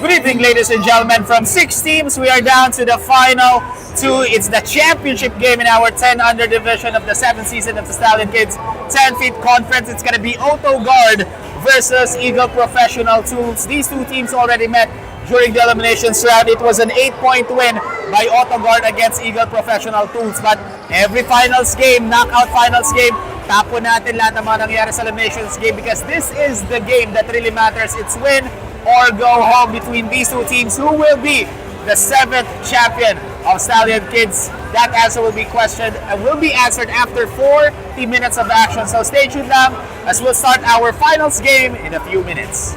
Good evening, ladies and gentlemen. From 6 teams, we are down to the final two. It's the championship game in our 10 under division of the 7th season of the Stallion Kids 10 feet conference. It's going to be Auto-Gard versus Eagle Professional Tools. These two teams already met during the eliminations round. It was an 8-point win by Auto-Gard against Eagle Professional Tools. But every finals game, knockout finals game, tapo natin lahat ng mga nangyari sa eliminations game because this is the game that really matters. It's win or go home between these two teams. Who will be the 7th champion of Stallion Kids? That answer will be questioned and will be answered after 40 minutes of action. So stay tuned lang as we'll start our finals game in a few minutes.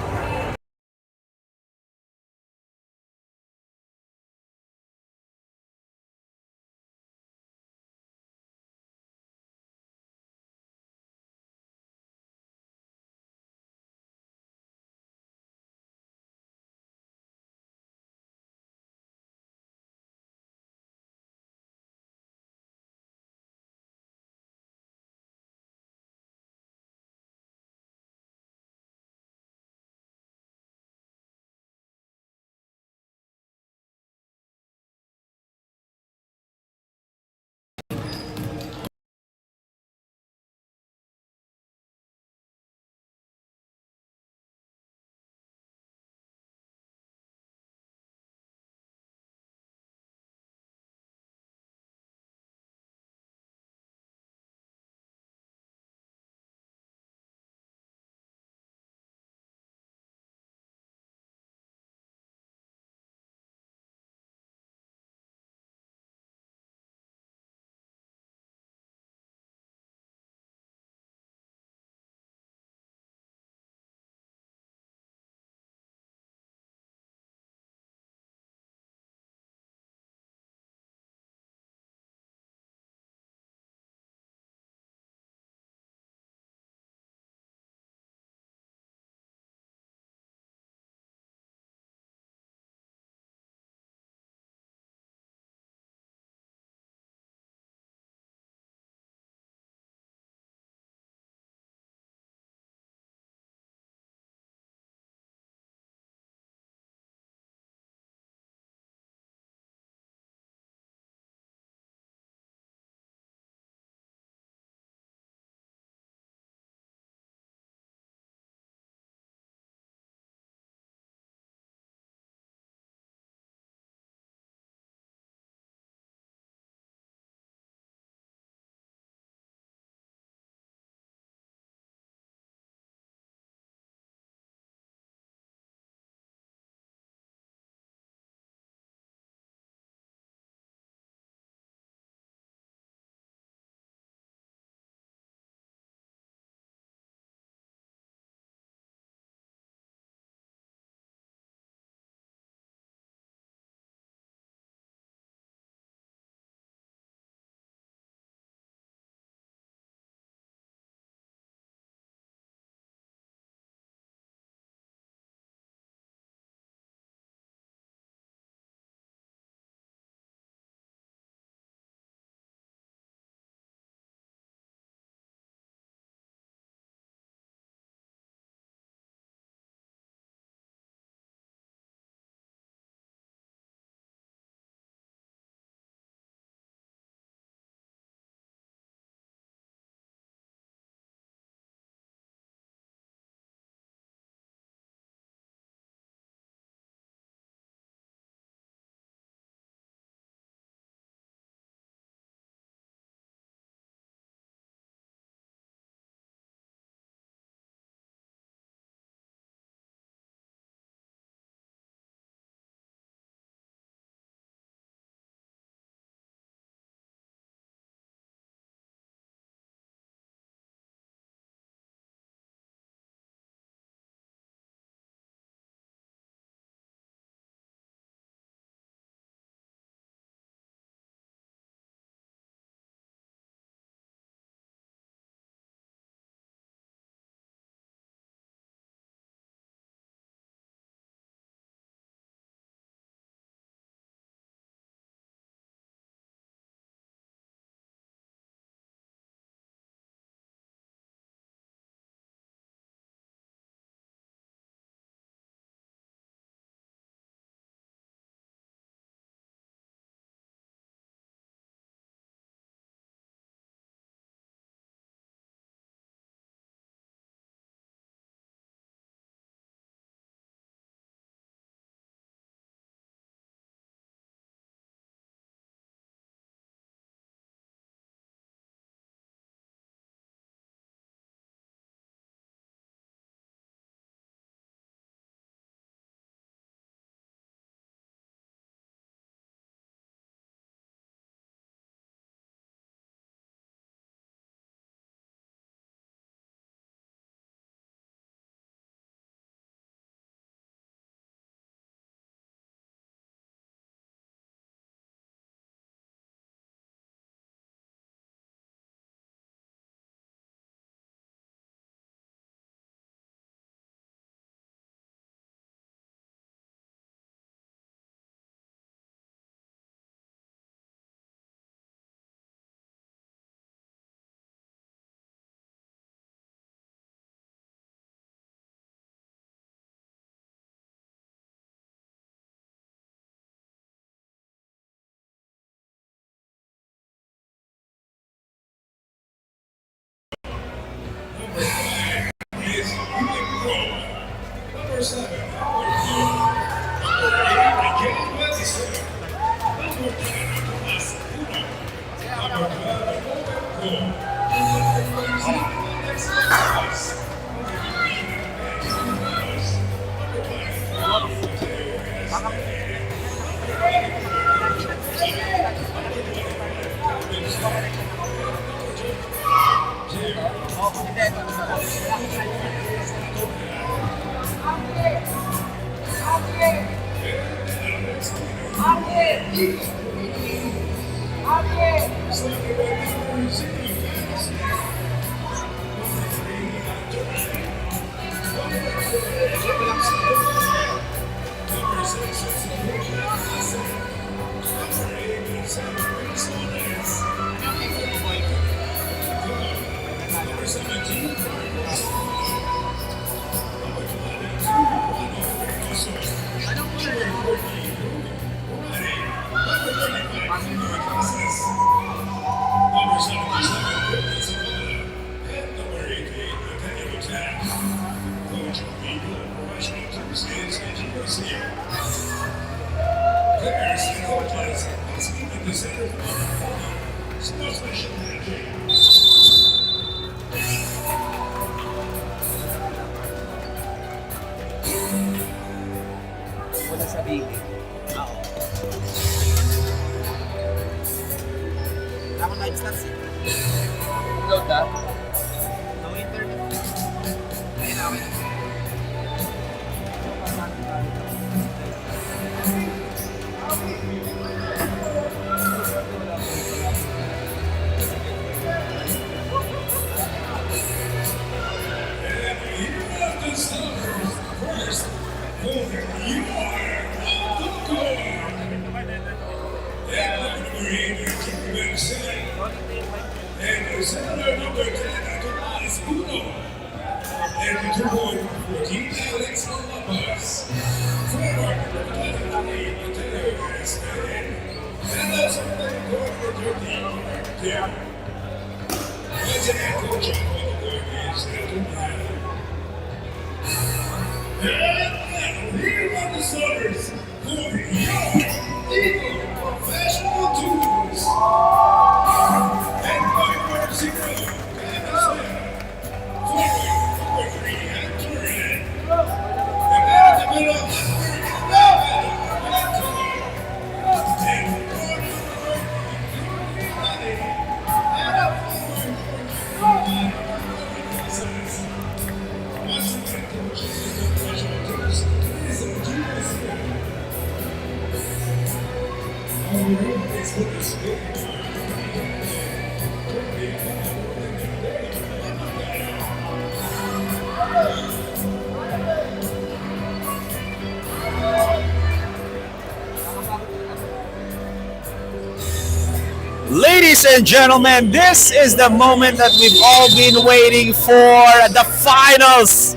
Ladies and gentlemen, this is the moment that we've all been waiting for. The finals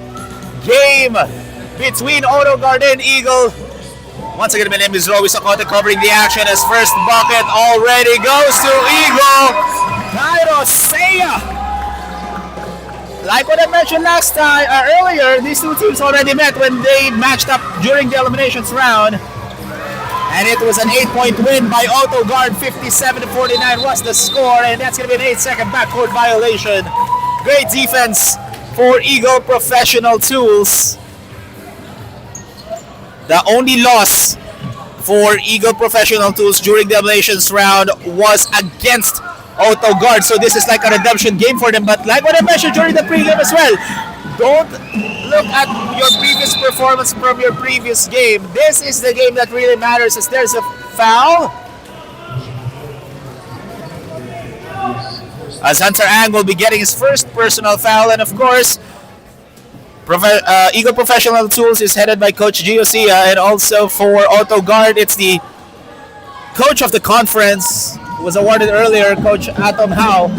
game between Auto-Gard and Eagle. Once again, my name is Roby Sacote, covering the action as first bucket already goes to Eagle. Cairo Seiya. Like what I mentioned last time, earlier, these two teams already met when they matched up during the eliminations round. And it was an 8-point win by Auto-Gard. 57-49 was the score, and that's going to be an 8-second backcourt violation. Great defense for Eagle Professional Tools. The only loss for Eagle Professional Tools during the eliminations round was against Auto-Gard. So this is like a redemption game for them. But like what I mentioned during the pregame as well, don't look at your previous performance from your previous game. This is the game that really matters, as there's a foul. As Hunter Ang will be getting his first personal foul, and of course, Eagle Professional Tools is headed by Coach Gio Sia, and also for Auto-Gard, it's the coach of the conference, who was awarded earlier, Coach Atom Hao.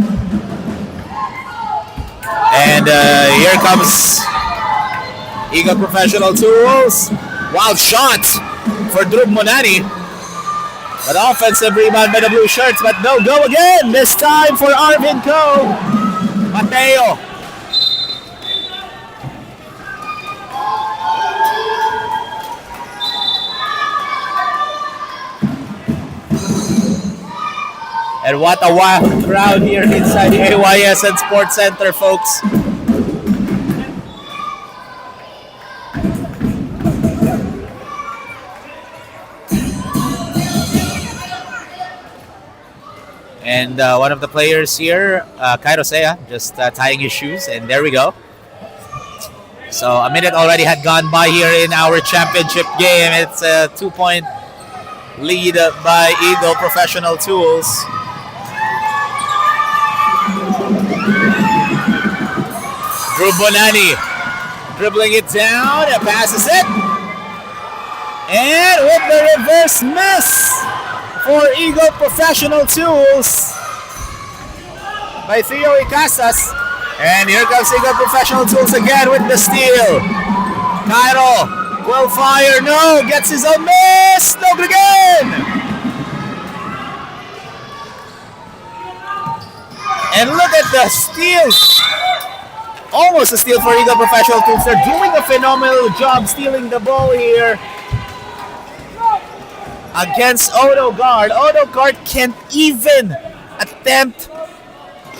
And here comes Eagle Professional Tools. Wild shot for Drub Monani. An offensive rebound by the blue shirts, but no go again. This time for Arvin Co. Mateo. And what a wild crowd here inside the AYS and Sports Center, folks. And one of the players here, Cairo Sea, just tying his shoes. And there we go. So a minute already had gone by here in our championship game. It's a 2-point lead by Eagle Professional Tools. Drew Bonani dribbling it down and passes it. And with the reverse miss for Eagle Professional Tools by Theo Icasas. And here comes Eagle Professional Tools again with the steal. Cairo will fire. No, gets his own miss. No good again. And look at the steal. Almost a steal for Eagle Professional Tools. They're doing a phenomenal job stealing the ball here against Auto-Gard. Auto-Gard can't even attempt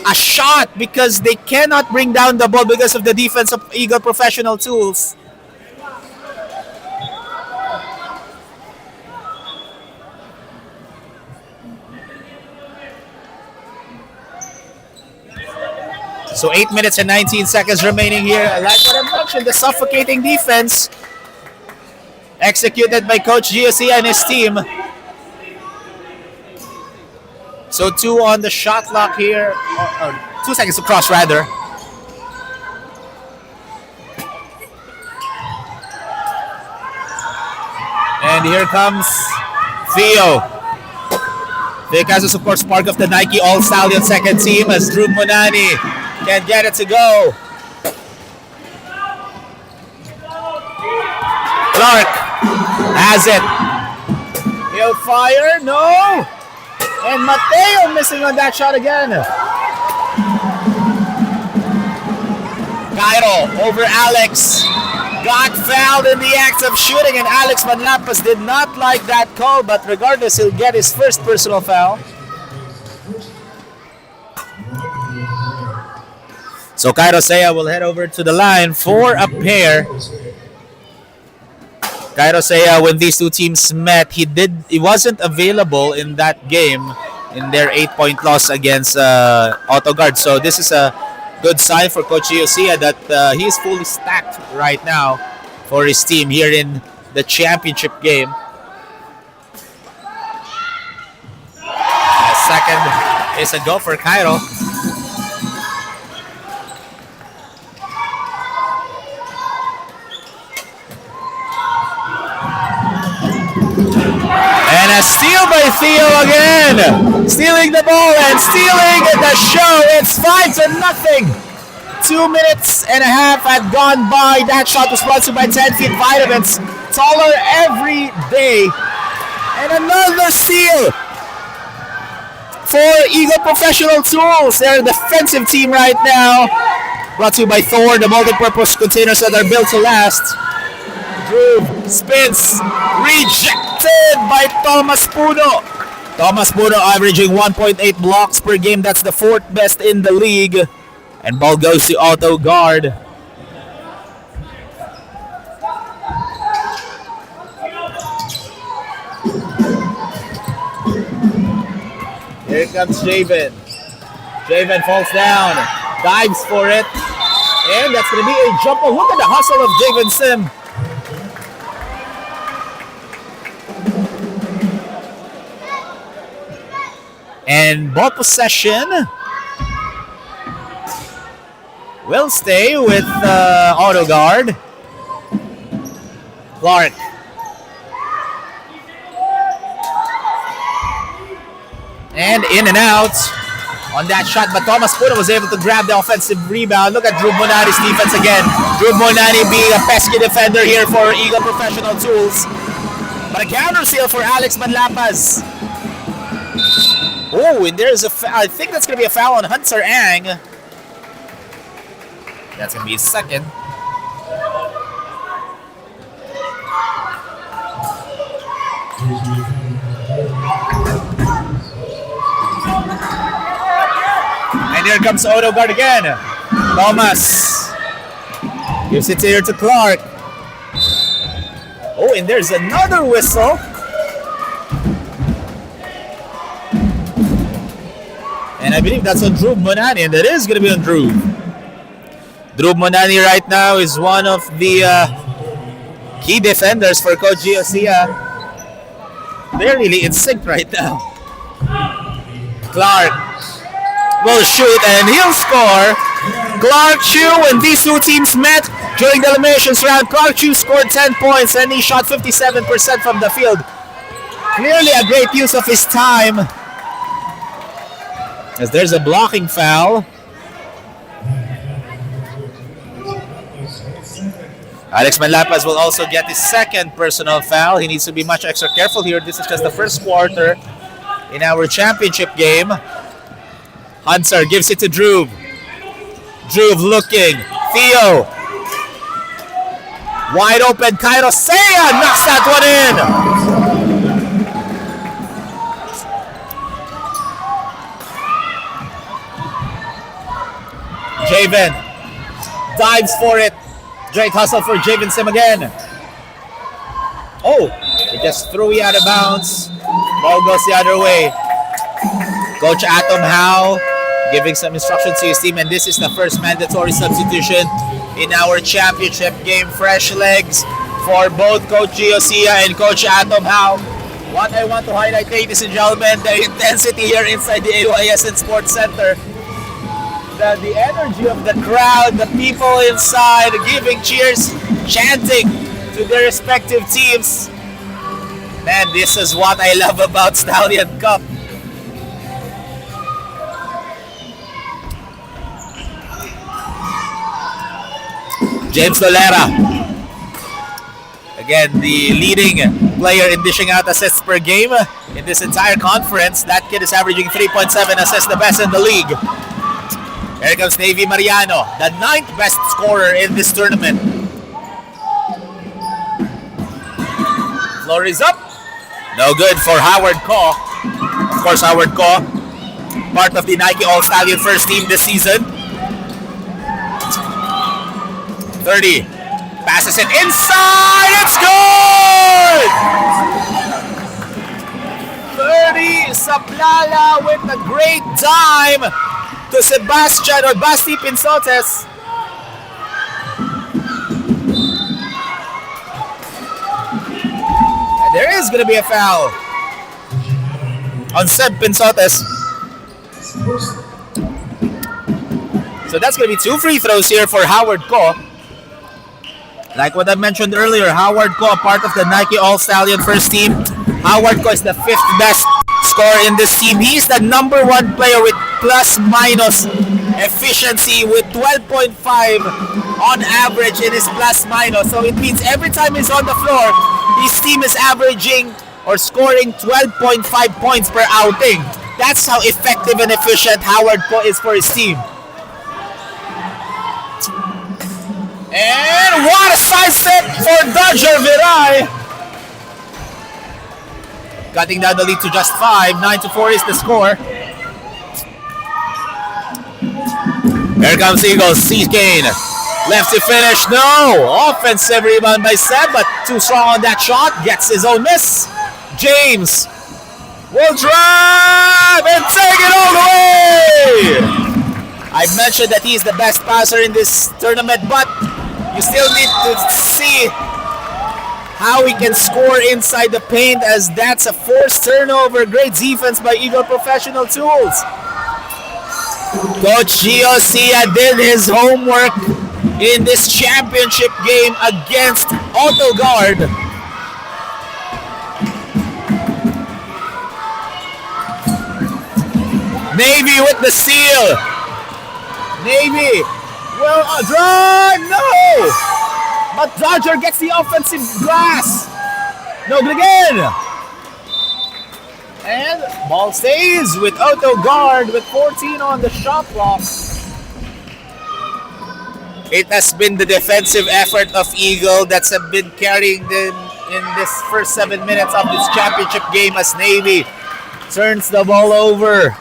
a shot because they cannot bring down the ball because of the defense of Eagle Professional Tools. So 8 minutes and 19 seconds remaining here. Like what I mentioned, the suffocating defense executed by Coach Giosia and his team. So 2 on the shot clock here, or 2 seconds to cross rather. And here comes Theo. Theo Casas, of course, part of the Nike All Stallion second team as Drew Monani can't get it to go. Clark has it. He'll fire, no! And Mateo missing on that shot again. Cairo over Alex. Got fouled in the act of shooting, and Alex Manlapas did not like that call, but regardless, he'll get his first personal foul. So Cairo Sea will head over to the line for a pair. Cairo Sea, when these two teams met, he wasn't available in that game in their 8-point loss against Auto-Gard. So this is a good sign for Coach Giosia that he is fully stacked right now for his team here in the championship game. Second is a go for Cairo. And a steal by Theo again. Stealing the ball and stealing the show. It's 5-0. 2 minutes and a half had gone by. That shot was brought to you by 10 Feet Vitamins. Taller every day. And another steal for Eagle Professional Tools. They're a defensive team right now. Brought to you by Thor, the multi-purpose containers that are built to last. Drew spins, rejected by Thomas Puno. Thomas Puno averaging 1.8 blocks per game. That's the 4th best in the league. And ball goes to Auto-Gard. Here comes Javen. Javen falls down, dives for it, and that's going to be a jumper. Look at the hustle of Javen Sim. And ball possession will stay with Auto-Gard. Clark. And in and out on that shot, but Thomas Puno was able to grab the offensive rebound. Look at Drew Monani's defense again. Drew Monani being a pesky defender here for Eagle Professional Tools. But a counter steal for Alex Manlapas. Oh, and there's a I think that's going to be a foul on Hunter Ang. That's going to be his second. here comes Auto-Gard again. Thomas gives it here to Clark. Oh, and there's another whistle. And I believe that's on Drew Monani, and that is going to be on Drew. Drew Monani right now is one of the key defenders for Coach Giosia. They're really in sync right now. Clark will shoot and he'll score. Clark Chu, when these two teams met during the eliminations round, Clark Chu scored 10 points and he shot 57% from the field. Clearly a great use of his time. As there's a blocking foul. Alex Manlapas will also get his second personal foul. He needs to be much extra careful here. This is just the first quarter in our championship game. Hunter gives it to Drew. Drew looking. Theo. Wide open. Cairo Seiya knocks that one in. Javen dives for it. Great hustle for Javen Sim again. Oh, he just threw it out of bounds. Ball goes the other way. Coach Atom Howe giving some instructions to his team, and this is the first mandatory substitution in our championship game. Fresh legs for both Coach Giosia and Coach Atom Howe. What I want to highlight, ladies and gentlemen, the intensity here inside the AYSN Sports Center. The energy of the crowd, the people inside giving cheers, chanting to their respective teams. Man, this is what I love about Stallion Cup. James Dolera. Again, the leading player in dishing out assists per game in this entire conference. That kid is averaging 3.7 assists, the best in the league. Here comes Navy Mariano, the 9th best scorer in this tournament. Floor is up. No good for Howard Ko. Of course, Howard Ko, part of the Nike All-Stallion first team this season. 30. Passes it inside. It's good! 30. Saplala with a great time to Sebastian or Basti Pinsotes. And there is going to be a foul on Seb Pinsotes. So that's going to be 2 free throws here for Howard Ko. Like what I mentioned earlier, Howard Ko, part of the Nike All-Stallion first team. Howard Ko is the 5th best scorer in this team. He's the number 1 player with plus-minus efficiency with 12.5 on average in his plus-minus. So it means every time he's on the floor, his team is averaging or scoring 12.5 points per outing. That's how effective and efficient Howard Ko is for his team. And what a sidestep for Dodger Viray. Cutting down the lead to just 5. 9-4 is the score. Here comes Eagles. C-Kane. Left to finish. No. Offensive rebound by Seb, but too strong on that shot. Gets his own miss. James will drive and take it all the way. I mentioned that he's the best passer in this tournament, but you still need to see how he can score inside the paint, as that's a forced turnover. Great defense by Eagle Professional Tools. Coach Giosia did his homework in this championship game against Auto-Gard. Navy with the steal. Navy will drive. No! But Dodger gets the offensive glass. No good again. And ball stays with Auto-Gard with 14 on the shot clock. It has been the defensive effort of Eagle that's been carrying them in this first 7 minutes of this championship game, as Navy turns the ball over.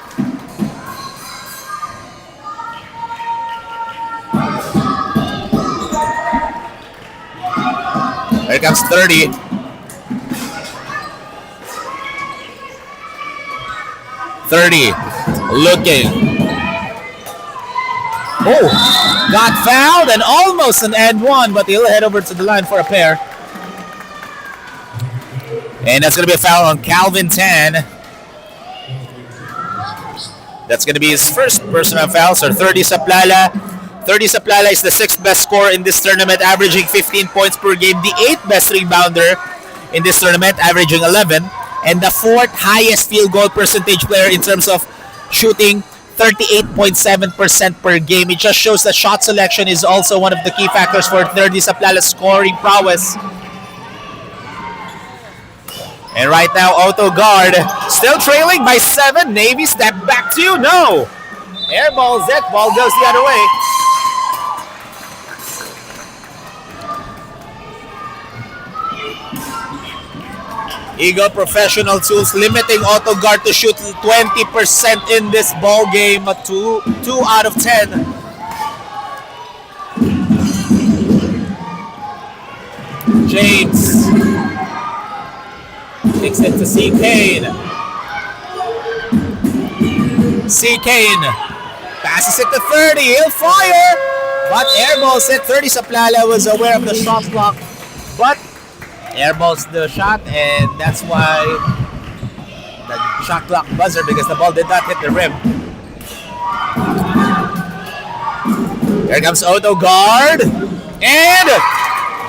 Here comes 30. Looking. Oh, got fouled and almost an and one, but he'll head over to the line for a pair. And that's going to be a foul on Calvin Tan. That's going to be his first personal foul. So 30 Saplala. 30 Saplala is the 6th best scorer in this tournament, averaging 15 points per game. The 8th best rebounder in this tournament, averaging 11. And the 4th highest field goal percentage player in terms of shooting, 38.7% per game. It just shows that shot selection is also one of the key factors for 30 Saplala's scoring prowess. And right now, Auto-Gard still trailing by 7. Navy step back to you. No. Air ball, Zet. Ball goes the other way. Eagle Professional Tools limiting Auto-Gard to shoot 20% in this ball game. 2 out of 10. James kicks it to C. Kane. C. Kane passes it to 30. He'll fire, but airballs it. 30 Saplala was aware of the shot clock, but airballs the shot, and that's why the shot clock buzzer, because the ball did not hit the rim. Here comes Auto-Gard, and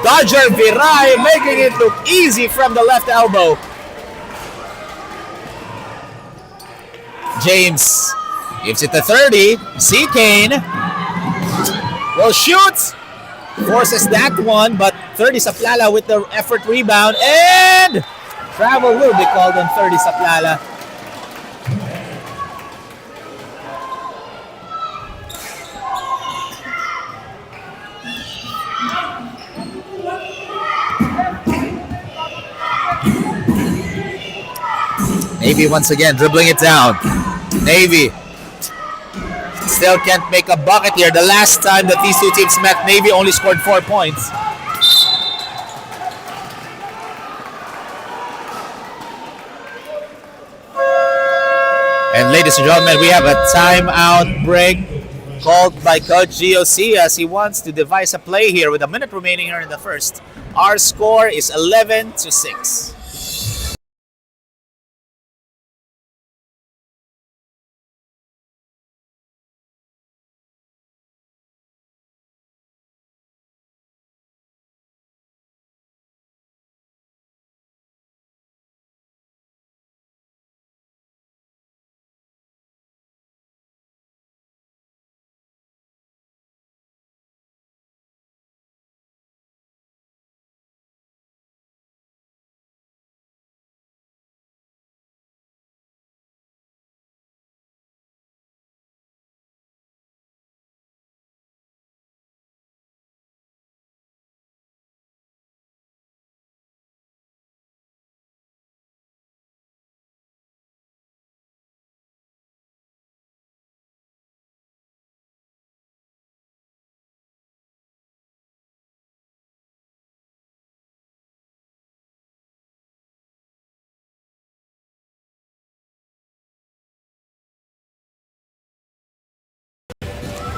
Dodger Viray making it look easy from the left elbow. James gives it to 30. C. Kane will shoot. Forces that one, but 30 Saplala with the effort rebound, and travel will be called on 30 Saplala. Navy once again dribbling it down. Navy still can't make a bucket here. The last time that these two teams met, Navy only scored 4 points. And ladies and gentlemen, we have a timeout break called by Coach GOC as he wants to devise a play here with a minute remaining here in the first. Our score is 11-6.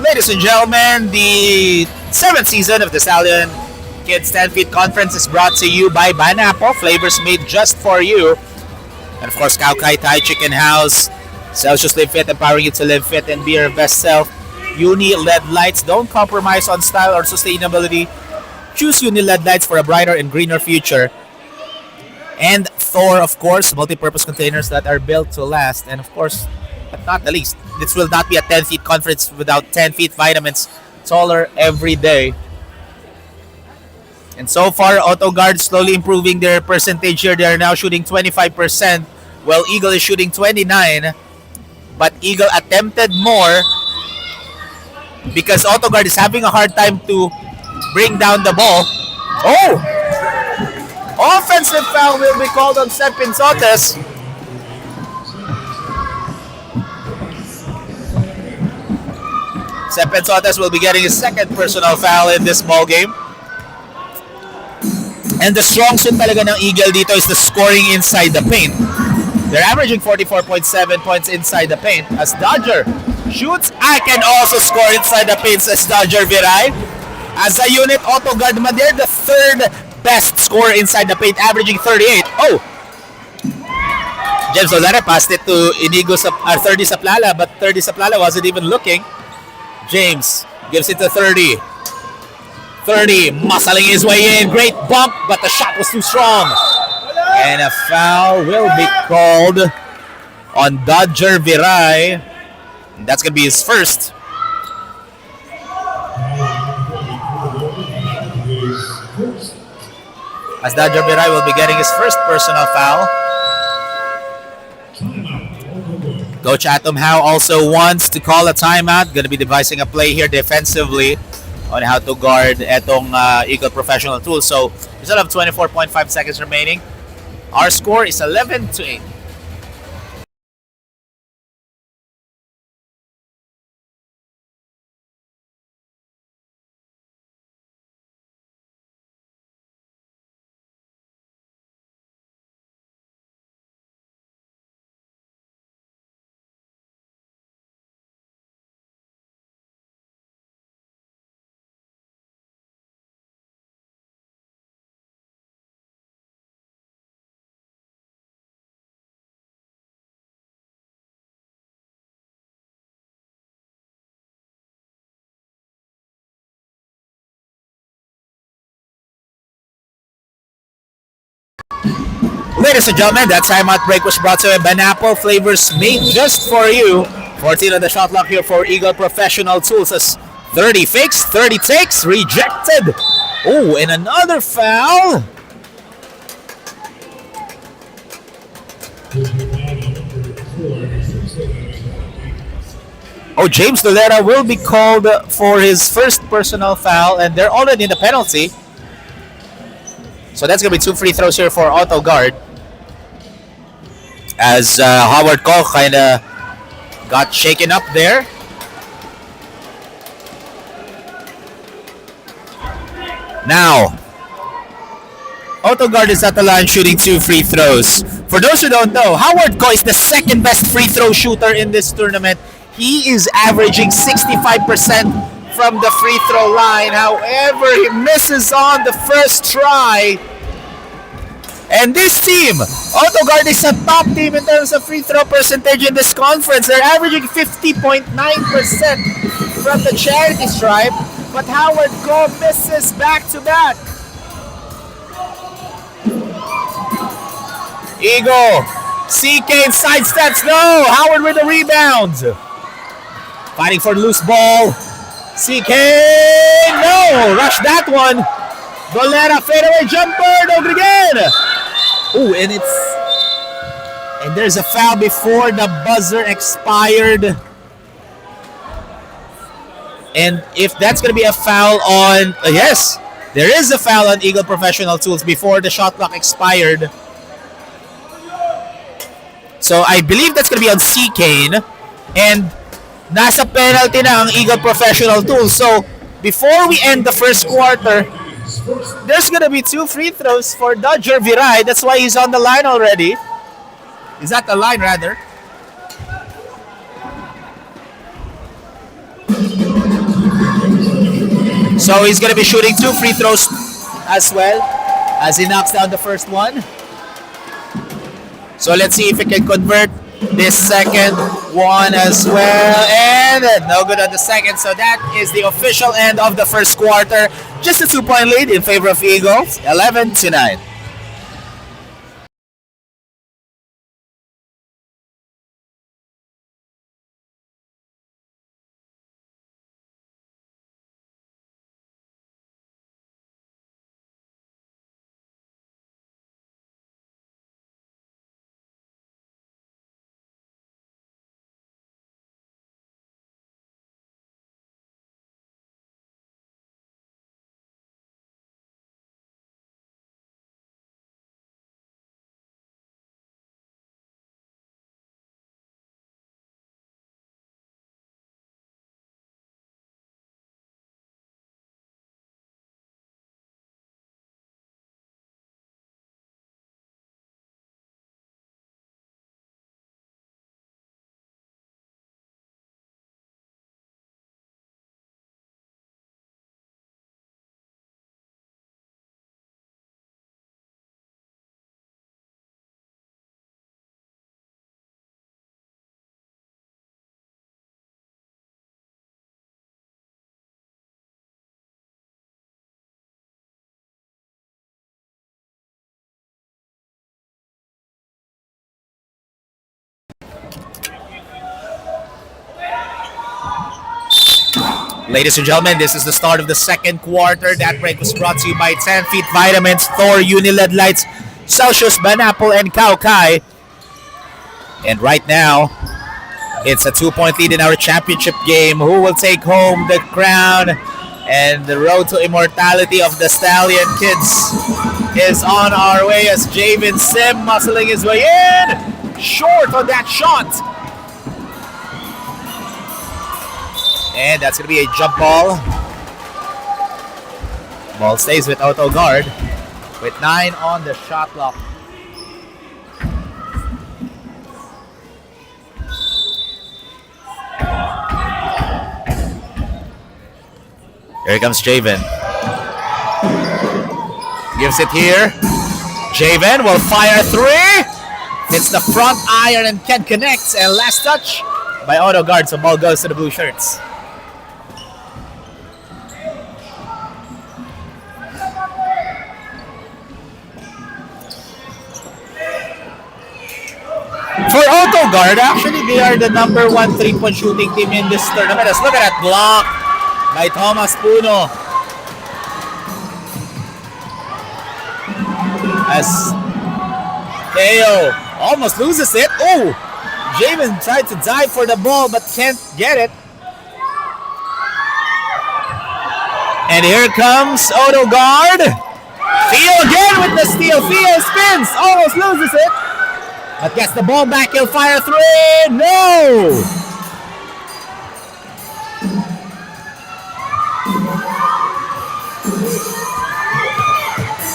Ladies and gentlemen, the 7th season of the Stallion Kids 10 Feet Conference is brought to you by Banapple, flavors made just for you. And of course, Kao Kai Thai Chicken House, Celsius Live Fit, empowering you to live fit and be your best self. Uni LED lights, don't compromise on style or sustainability. Choose Uni LED lights for a brighter and greener future. And Thor, of course, multi-purpose containers that are built to last. And of course, but not the least, this will not be a 10 feet conference without 10 feet vitamins, taller every day. And so far, Auto-Gard slowly improving their percentage here. They are now shooting 25%, while Eagle is shooting 29%. But Eagle attempted more because Auto-Gard is having a hard time to bring down the ball. Oh! Offensive foul will be called on Sep Pinsotes. Sep Pinsotes will be getting his second personal foul in this ball game. And the strong suit talaga ng Eagle dito is the scoring inside the paint. They're averaging 44.7 points inside the paint. As Dodger shoots, I can also score inside the paint, says Dodger Viray. As a unit, Auto-Gard man, they're the third best scorer inside the paint, averaging 38. Oh! James Olare passed it to Inigo 30 Saplala, but 30 Saplala wasn't even looking. James gives it to 30. 30, muscling his way in. Great bump, but the shot was too strong. And a foul will be called on Dodger Viray. That's going to be his first. As Dodger Viray will be getting his first personal foul. Coach Atom Howe also wants to call a timeout. Going to be devising a play here defensively on how to guard etong Eagle Professional Tool. So we still have 24.5 seconds remaining. Our score is 11-8. Ladies and gentlemen, that timeout break was brought to you by Banapple Flavors made just for you. 14 on the shot clock here for Eagle Professional Tools. As 30 fakes, 30 takes, rejected. Oh, and another foul. Oh, James Dolera will be called for his first personal foul, and they're already in the penalty. So that's going to be 2 free throws here for Auto-Gard. As Howard Koch kind of got shaken up there. Now, Auto-Gard is at the line shooting 2 free throws. For those who don't know, Howard Koch is the second best free throw shooter in this tournament. He is averaging 65% from the free throw line. However, he misses on the first try. And this team, Auto-Gard, is a top team in terms of free throw percentage in this conference. They're averaging 50.9% from the charity stripe, but Howard Koch misses back-to-back. Eagle, CK sidesteps, no! Howard with the rebound. Fighting for the loose ball. CK, no! Rush that one. Dolera fadeaway jumper, no good again. Oh, and there's a foul before the buzzer expired. And if that's going to be a foul on... yes, there is a foul on Eagle Professional Tools before the shot clock expired. So I believe that's going to be on C. Kane. And nasa penalty na ang Eagle Professional Tools. So before we end the first quarter, there's going to be 2 free throws for Dodger Viray. That's why he's on the line already. He's at the line, rather. So he's going to be shooting 2 free throws as well as he knocks down the first one. So let's see if he can convert this second one as well. And no good on the second. So that is the official end of the first quarter. Just a 2-point lead in favor of Eagles, 11-9. Ladies and gentlemen, this is the start of the second quarter. That break was brought to you by 10 Feet Vitamins, Thor Uni-LED Lights, Celsius, Banapple, and Kaukai. And right now, it's a 2-point lead in our championship game. Who will take home the crown? And the road to immortality of the Stallion kids is on our way as Javen Sim muscling his way in. Short on that shot. And that's going to be a jump ball. Ball stays with Auto-Gard with 9 on the shot clock. Here comes Javen. Gives it here. Javen will fire 3. Hits the front iron and can't connect. And last touch by Auto-Gard, so ball goes to the blue shirts. For Auto-Gard, actually, they are the number 1 3-point shooting team in this tournament. Let's look at that block by Thomas Puno. As Theo almost loses it. Oh! Javen tried to dive for the ball but can't get it. And here comes Auto-Gard. Theo again with the steal. Theo spins, almost loses it. But gets the ball back, he'll fire 3. No!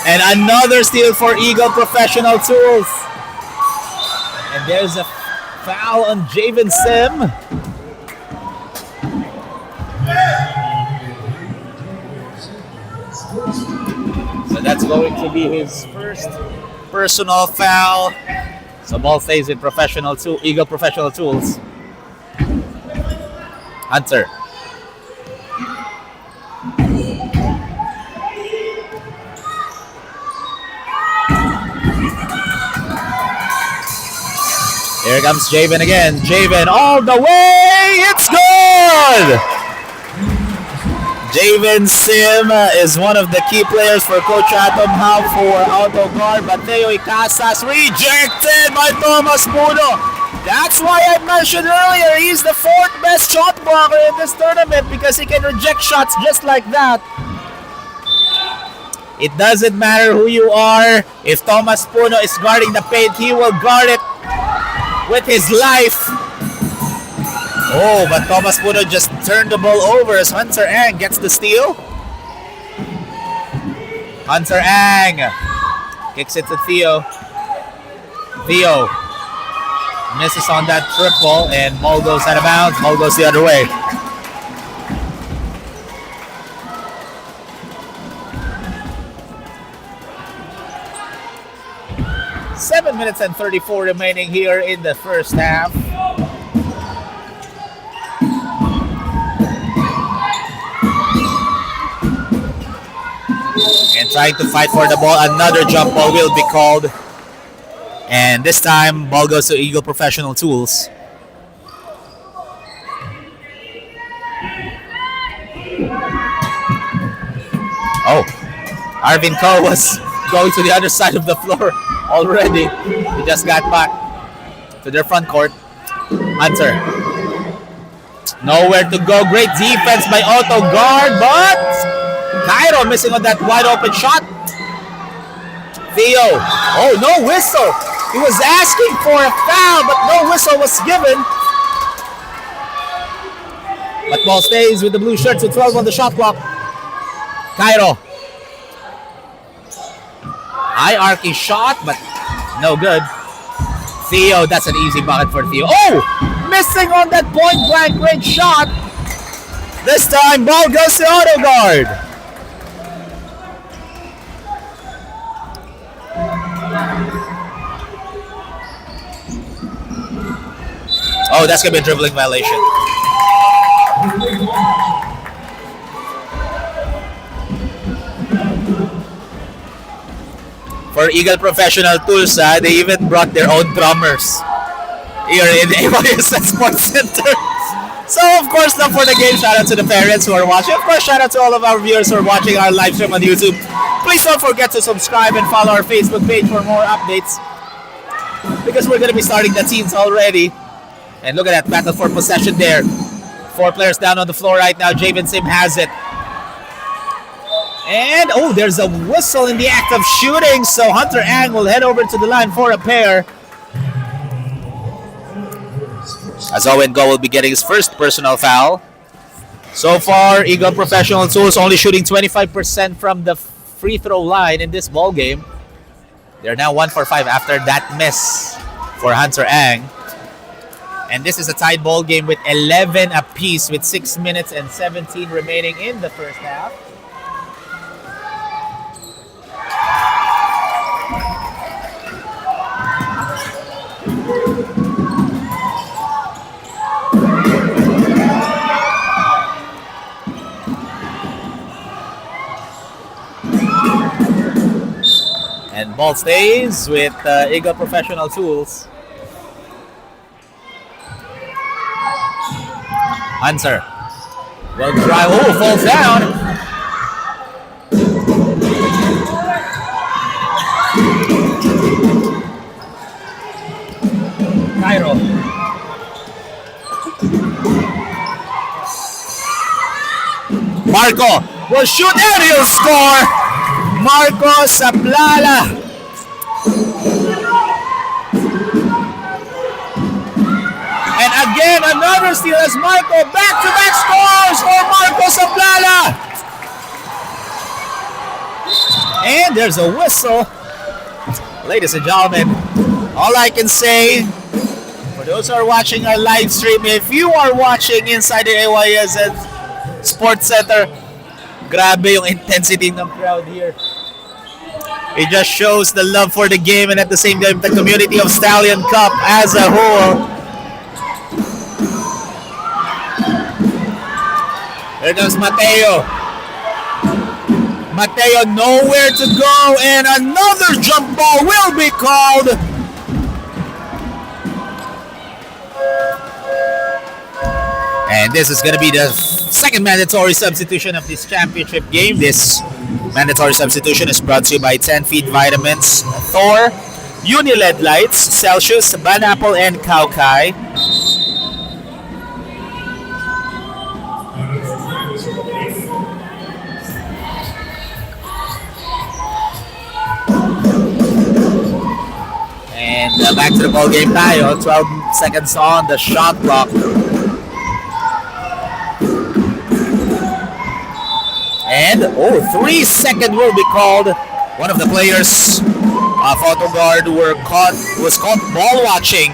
And another steal for Eagle Professional Tools. And there's a foul on Javen Sim. So that's going to be his first personal foul. So ball stays with Eagle Professional Tools. Hunter. Here comes Javen again. Javen all the way. It's good! Javen Sim is one of the key players for Coach Atom Hub for Auto-Gard. But Theo Icasas rejected by Thomas Puno. That's why I mentioned earlier, he's the 4th best shot blocker in this tournament because he can reject shots just like that. It doesn't matter who you are. If Thomas Puno is guarding the paint, he will guard it with his life. Oh, but Thomas Puno just turned the ball over as Hunter Ang gets the steal. Hunter Ang kicks it to Theo. Theo misses on that triple and ball goes out of bounds. Ball goes the other way. Seven minutes and 34 remaining here in the first half. And trying to fight for the ball. Another jump ball will be called. And this time, ball goes to Eagle Professional Tools. Oh, Arvin Ko was going to the other side of the floor already. He just got back to their front court. Hunter. Nowhere to go. Great defense by Auto-Gard, but Cairo missing on that wide open shot. Theo. Oh, no whistle. He was asking for a foul, but no whistle was given. But ball stays with the blue shirts with 12 on the shot clock. Cairo. High arcing shot, but no good. Theo, that's an easy bucket for Theo. Oh! Missing on that point blank range shot. This time, ball goes to Auto-Gard. Oh, that's going to be a dribbling violation. For Eagle Professional Tools, they even brought their own drummers here in the AYS Sports Center. So, of course, love for the game. Shout out to the parents who are watching. Of course, shout out to all of our viewers who are watching our live stream on YouTube. Please don't forget to subscribe and follow our Facebook page for more updates, because we're going to be starting the teams already. And look at that battle for possession there. 4 players down on the floor right now. Javen Sim has it. And, oh, there's a whistle in the act of shooting. So Hunter Ang will head over to the line for a pair, as Owen Go will be getting his first personal foul. So far, Eagle Professional Tools only shooting 25% from the free throw line in this ball game. They're now 1 for 5 after that miss for Hunter Ang. And this is a tied ball game with 11 apiece with 6 minutes and 17 remaining in the first half. And ball stays with Eagle Professional Tools. Hunter will drive. Oh, falls down. Cairo. Marco will shoot and he'll score. Marco Saplala. And again, another steal as Marco back-to-back scores for Marco Saplala. And there's a whistle. Ladies and gentlemen, all I can say, for those who are watching our live stream, if you are watching inside the AYS Sports Center, grabe yung intensity ng crowd here. It just shows the love for the game and at the same time the community of Stallion Cup as a whole. There goes Mateo. Mateo nowhere to go, and another jump ball will be called. And this is going to be the second mandatory substitution of this championship game. This mandatory substitution is brought to you by 10 Feet Vitamins, Thor, Uniled Lights, Celsius, Banapple, and Kaukai. And back to the ball game tayo. 12 seconds on the shot clock. And, 3-second will be called. One of the players of Auto-Gard was caught ball watching.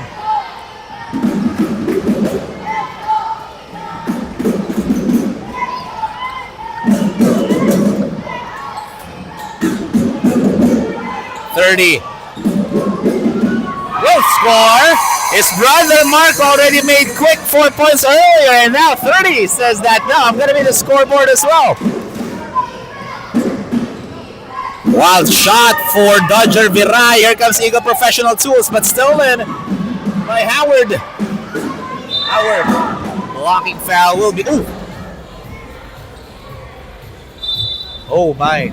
Will score. His brother Mark already made quick 4 points earlier, and now 30 says that now I'm going to be the scoreboard as well. Wild shot for Dodger Viray. Here comes Eagle Professional Tools, but stolen by Howard. Howard blocking foul will be. Ooh. Oh my.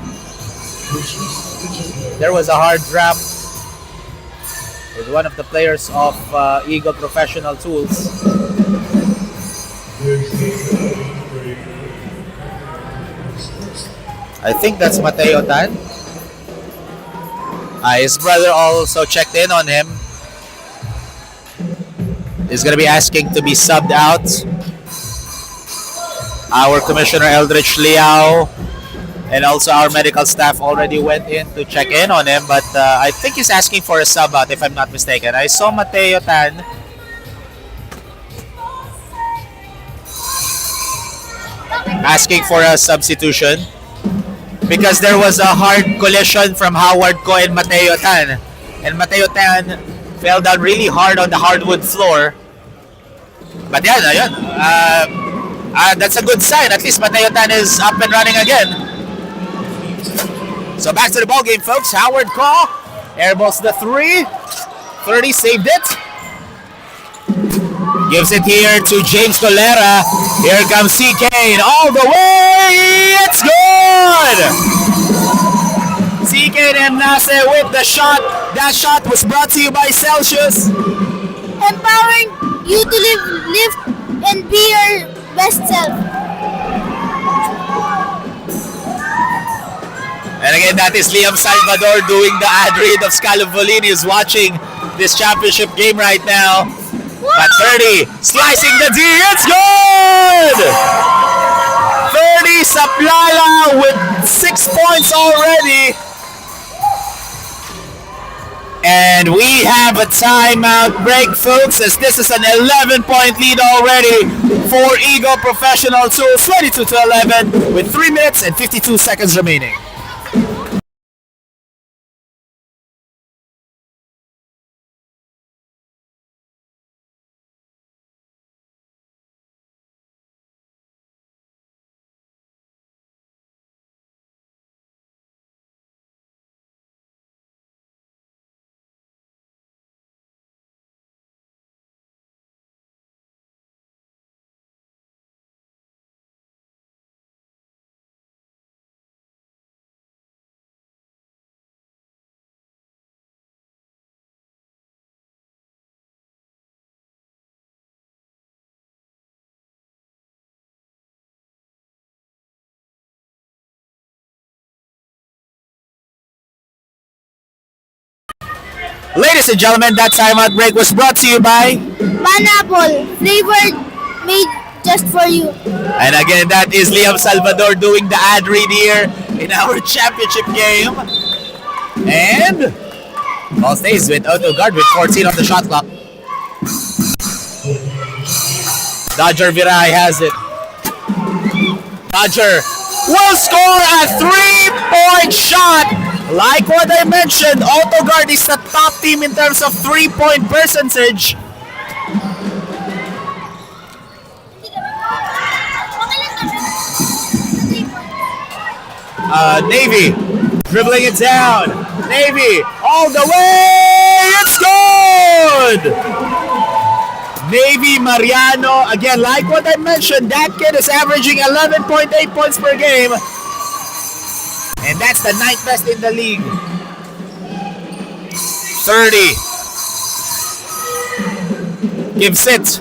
There was a hard drop with one of the players of Eagle Professional Tools. I think that's Mateo Tan. His brother also checked in on him. He's going to be asking to be subbed out. Our Commissioner Eldridge Liao and also our medical staff already went in to check in on him, but I think he's asking for a sub out if I'm not mistaken. I saw Mateo Tan. Asking for a substitution because there was a hard collision from Howard Ko and Mateo Tan. And Mateo Tan fell down really hard on the hardwood floor. But yeah, that's a good sign. At least Mateo Tan is up and running again. So back to the ball game, folks. Howard Ko airballs the 3. 30 saved it. Gives it here to James Tolera. Here comes C. Kane all the way. It's good! C. Kane and Nase with the shot. That shot was brought to you by Celsius. Empowering you to live and be your best self. And again, that is Liam Salvador doing the ad read of Scalavolini, who's watching this championship game right now. But 30, slicing the D, it's good! 30, Saplala with 6 points already. And we have a timeout break, folks, as this is an 11-point lead already for Eagle Professional Tools, 22-11, with 3 minutes and 52 seconds remaining. Ladies and gentlemen, that timeout break was brought to you by Pineapple, flavored, made just for you. And again, that is Liam Salvador doing the ad read here in our championship game. And ball stays with Auto-Gard with 14 on the shot clock. Dodger Viray has it. Dodger will score a 3-point shot. Like what I mentioned, Auto-Gard is the top team in terms of 3-point percentage. Navy dribbling it down. Navy all the way. It's good. Navy Mariano, again, like what I mentioned, that kid is averaging 11.8 points per game. And that's the 9th best in the league. 30. Gives it.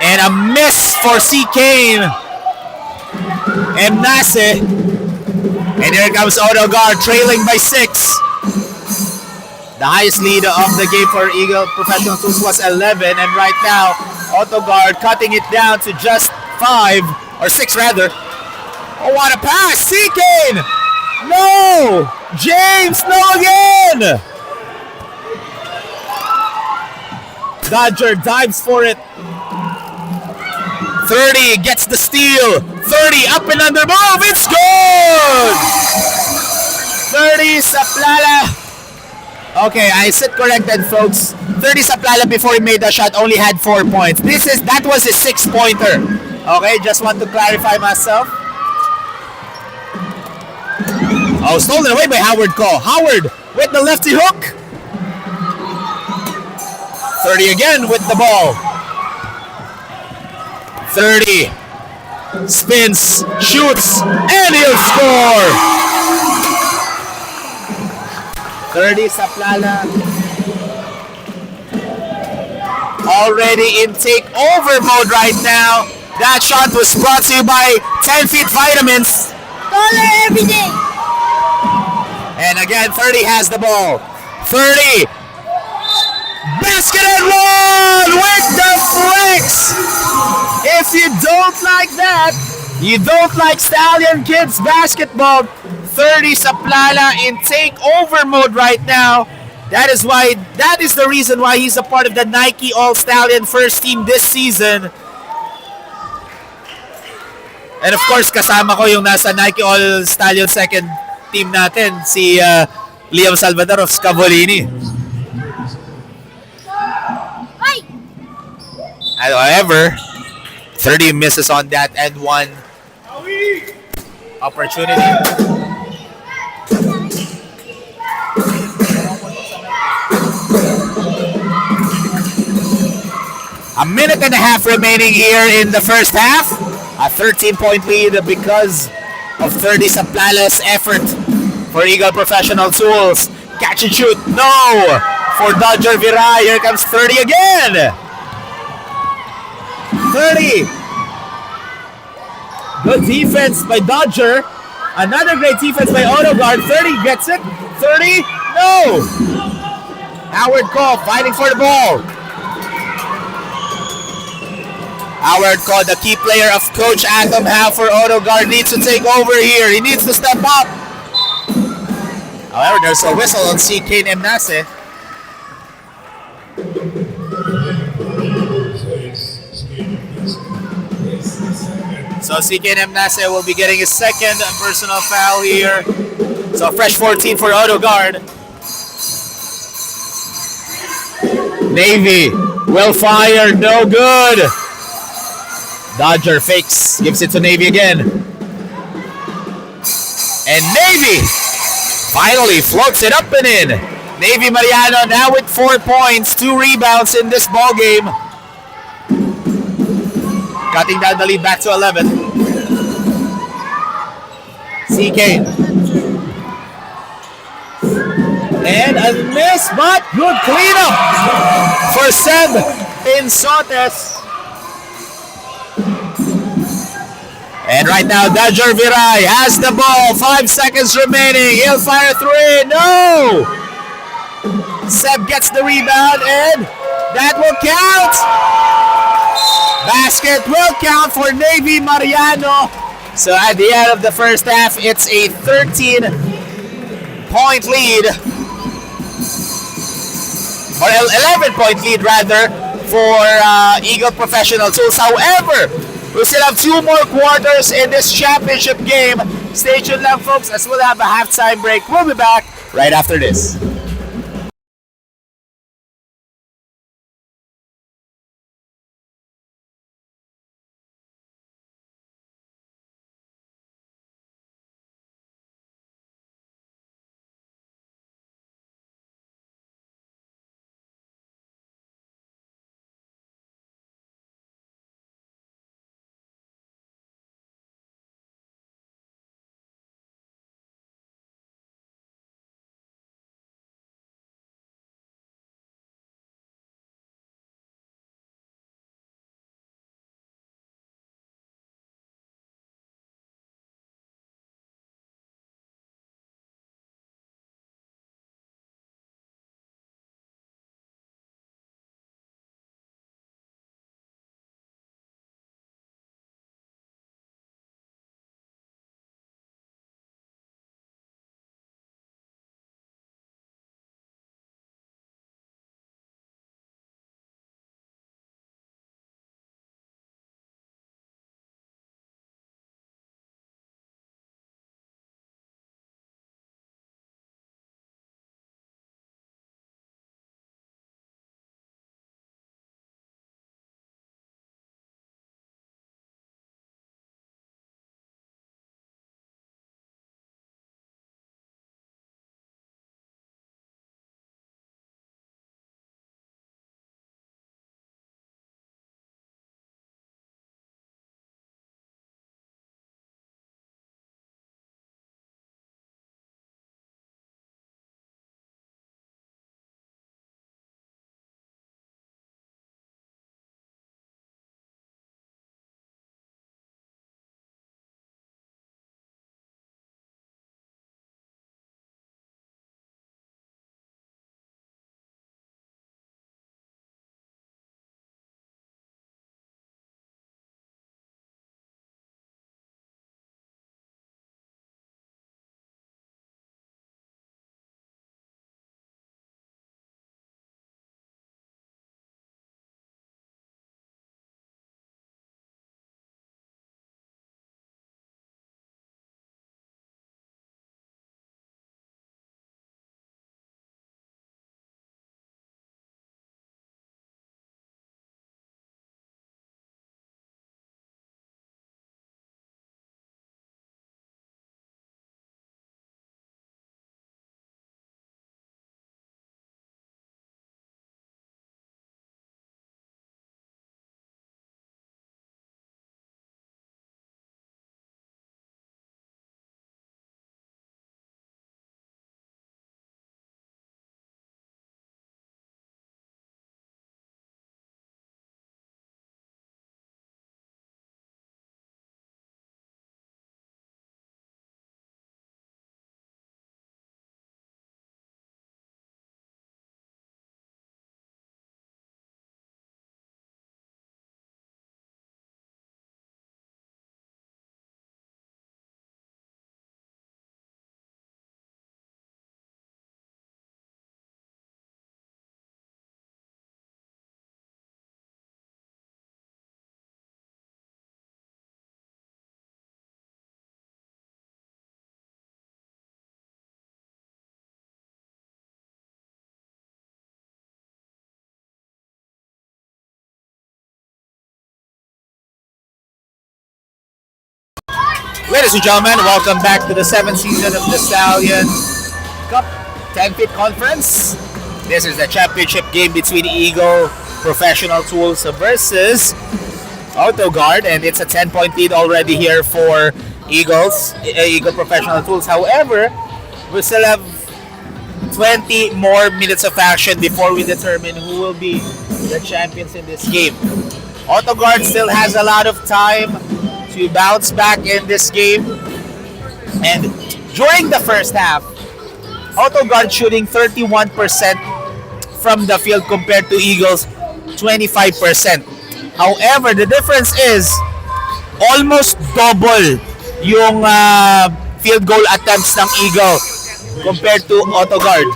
And a miss for C. Kane. And Nase. And here comes Auto-Gard trailing by 6. The highest lead of the game for Eagle Professional Tools was 11. And right now, Auto-Gard cutting it down to just 5. Or 6 rather. Oh, what a pass! C. Kane! No! James, no again! Dodger dives for it. 30 gets the steal. 30 up and under move. It's good! 30 Saplala. Okay, I said corrected, folks. 30 Saplala before he made the shot only had 4 points. That was his 6-pointer. Okay, just want to clarify myself. Oh, stolen away by Howard Ko. Howard with the lefty hook. 30 again with the ball. 30. Spins, shoots, and he'll score. 30 Saplala. Already in takeover mode right now. That shot was brought to you by 10 Feet Vitamins. Taller every day. And again, 30 has the ball. 30. Basket and one with the flex. If you don't like that, you don't like Stallion Kids basketball. 30 Saplala in takeover mode right now. That is the reason why he's a part of the Nike All Stallion first team this season. And of course, kasama ko yung nasa Nike All Stallion second team natin, si Liam Salvador of Scavolini. However, 30 misses on that and one opportunity. A minute and a half remaining here in the first half. A 13-point lead because of 30 flawless effort for Eagle Professional Tools. Catch and shoot. No! For Dodger Viray. Here comes 30 again. 30. Good defense by Dodger. Another great defense by Auto-Gard. 30 gets it. 30. No! Howard Cole fighting for the ball. Howard Cole, the key player of Coach Atom Howe for Auto-Gard, needs to take over here. He needs to step up. However, there's a whistle on CK Nemnase. So CK Nemnase will be getting his second personal foul here. So fresh 14 for Auto-Gard. Navy will fire, no good. Dodger fakes, gives it to Navy again. And Navy finally floats it up and in. Navy Mariano now with 4 points, 2 rebounds in this ball game. Cutting down the lead back to 11. CK. And a miss, but good cleanup for Seb Insotes. And right now, Dodger Viray has the ball. 5 seconds remaining. He'll fire 3. No! Seb gets the rebound, and that will count. Basket will count for Navy Mariano. So at the end of the first half, it's a 13-point lead. Or 11-point lead, rather, for Eagle Professional Tools. However, we still have 2 more quarters in this championship game. Stay tuned lang, folks, as we'll have a halftime break. We'll be back right after this. Ladies and gentlemen, welcome back to the 7th season of the Stallion Cup 10-feet conference. This is the championship game between Eagle Professional Tools versus Auto-Gard, and it's a 10-point lead already here for Eagle Professional Tools. However, we still have 20 more minutes of action before we determine who will be the champions in this game. Auto-Gard still has a lot of time to bounce back in this game, and during the first half, Auto-Gard shooting 31% from the field compared to Eagles 25%. However, the difference is almost double yung field goal attempts ng Eagle compared to Auto-Gard.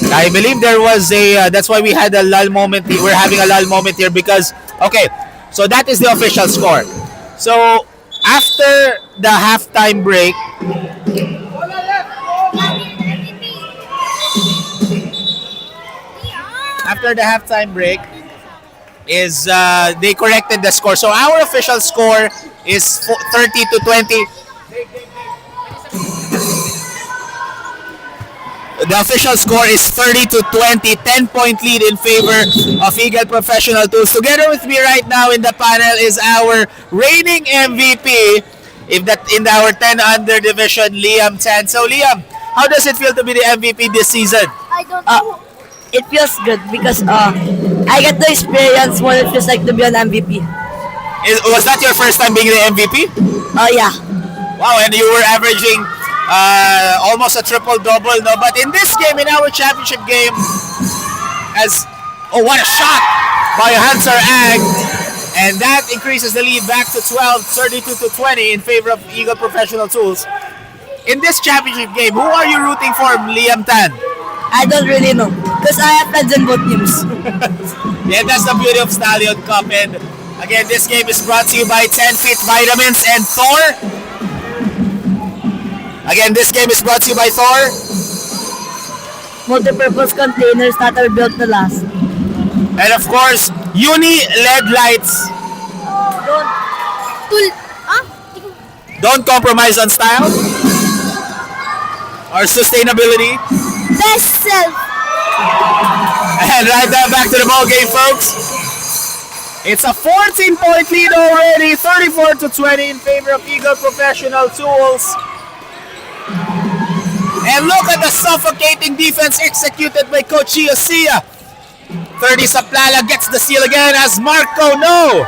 I believe there was that's why we had a lull moment. We're having a lull moment here because, okay, so that is the official score. So after the halftime break, is they corrected the score. So our official score is 30-20. The official score is 30-20, 10-point lead in favor of Eagle Professional Tools. Together with me right now in the panel is our reigning MVP in our 10 under division, Liam Tan. So Liam, how does it feel to be the MVP this season? I don't know. It feels good because I get to experience what it feels like to be an MVP. Was that your first time being the MVP? Yeah. Wow, and you were averaging almost a triple-double, no? But in this game, in our championship game, what a shot by Hansar Ag, and that increases the lead back to 12, 32-20 in favor of Eagle Professional Tools. In this championship game, who are you rooting for, Liam Tan? I don't really know because I have friends in both teams. Yeah, that's the beauty of Stallion Cup. And again, this game is brought to you by 10-feet Vitamins and Thor. Again, this game is brought to you by Thor. Multi-purpose containers that are built to last. And of course, Uni LED lights. Don't compromise on style or sustainability. Best self. And right now, back to the ball game, folks. It's a 14-point lead already, 34-20 in favor of Eagle Professional Tools. And look at the suffocating defense executed by Coach Sia. 30 Saplala gets the steal again as Marco no.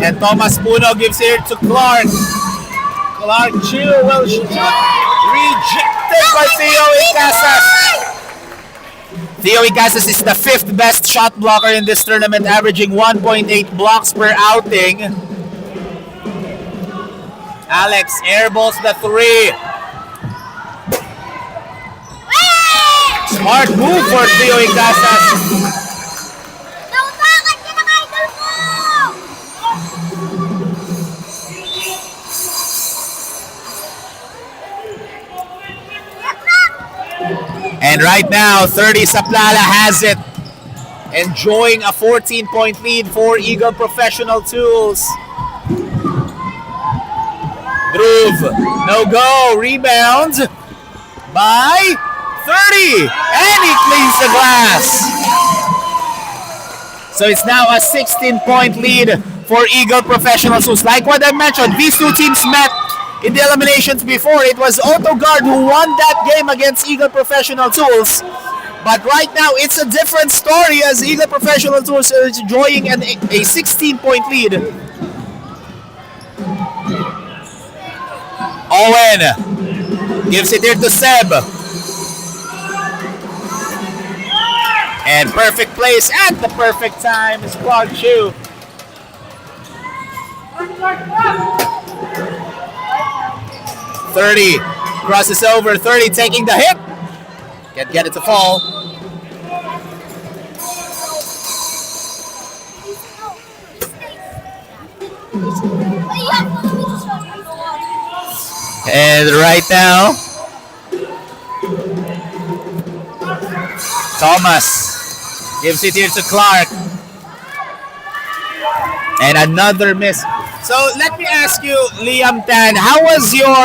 And Thomas Puno gives it to Clark. Clark Chu will shoot. Rejected by Theo Icasas. Theo Icasas is the 5th best shot blocker in this tournament, averaging 1.8 blocks per outing. Alex airballs the 3. Smart move for Theo Icasas. And right now, 30 Saplala has it, enjoying a 14-point lead for Eagle Professional Tools. Dhruv, no go, rebound by 30, and he cleans the glass. So it's now a 16-point lead for Eagle Professional Tools. Like what I mentioned, these two teams met in the eliminations before. It was Auto-Gard who won that game against Eagle Professional Tools. But right now, it's a different story as Eagle Professional Tools is enjoying a 16-point lead. Owen gives it here to Seb. And perfect place at the perfect time is Clark Chu. 30 crosses over, 30 taking the hit. Can't get it to fall. And right now, Thomas gives it here to Clark. And another miss. So let me ask you, Liam Tan, how was your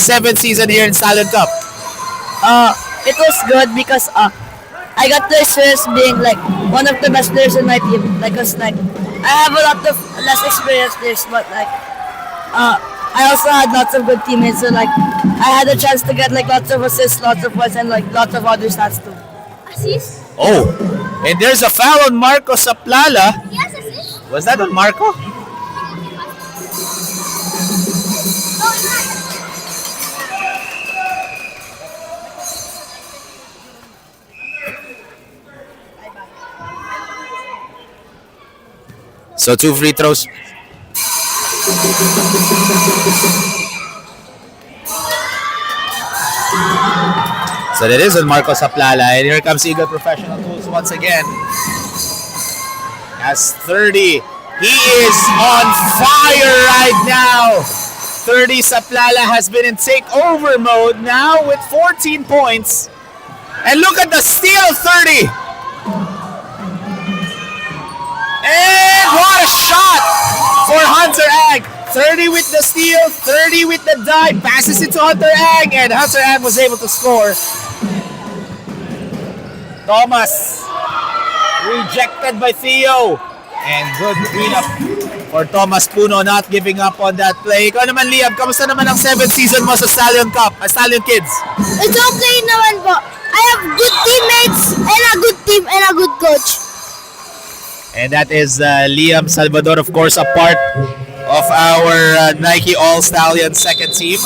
7th season here in Stallion Cup? It was good because I got the experience being like one of the best players in my team. Like, cause like I have a lot of less experienced players, but like I also had lots of good teammates. So like I had a chance to get like lots of assists, lots of points, and like lots of other stats too. Assist? Oh, and there's a foul on Marco Saplala. Yes, assist. Was that on Marco? So 2 free throws. So that is on Marco Saplala. And here comes Eagle Professional Tools once again. Has 30. He is on fire right now. 30 Saplala has been in takeover mode now with 14 points. And look at the steal, 30. And what a shot for Hunter Ag. 30 with the steal, 30 with the dive, passes it to Hunter Ag, and Hunter Ag was able to score. Thomas rejected by Theo. And good cleanup for Thomas Puno, not giving up on that play. Ikaw naman, Liam, kamusta naman ang 7th season mo sa Stallion Cup, Stallion Kids? It's okay naman po. I have good teammates and a good team and a good coach. And that is Liam Salvador, of course, a part of our Nike All Stallion second team.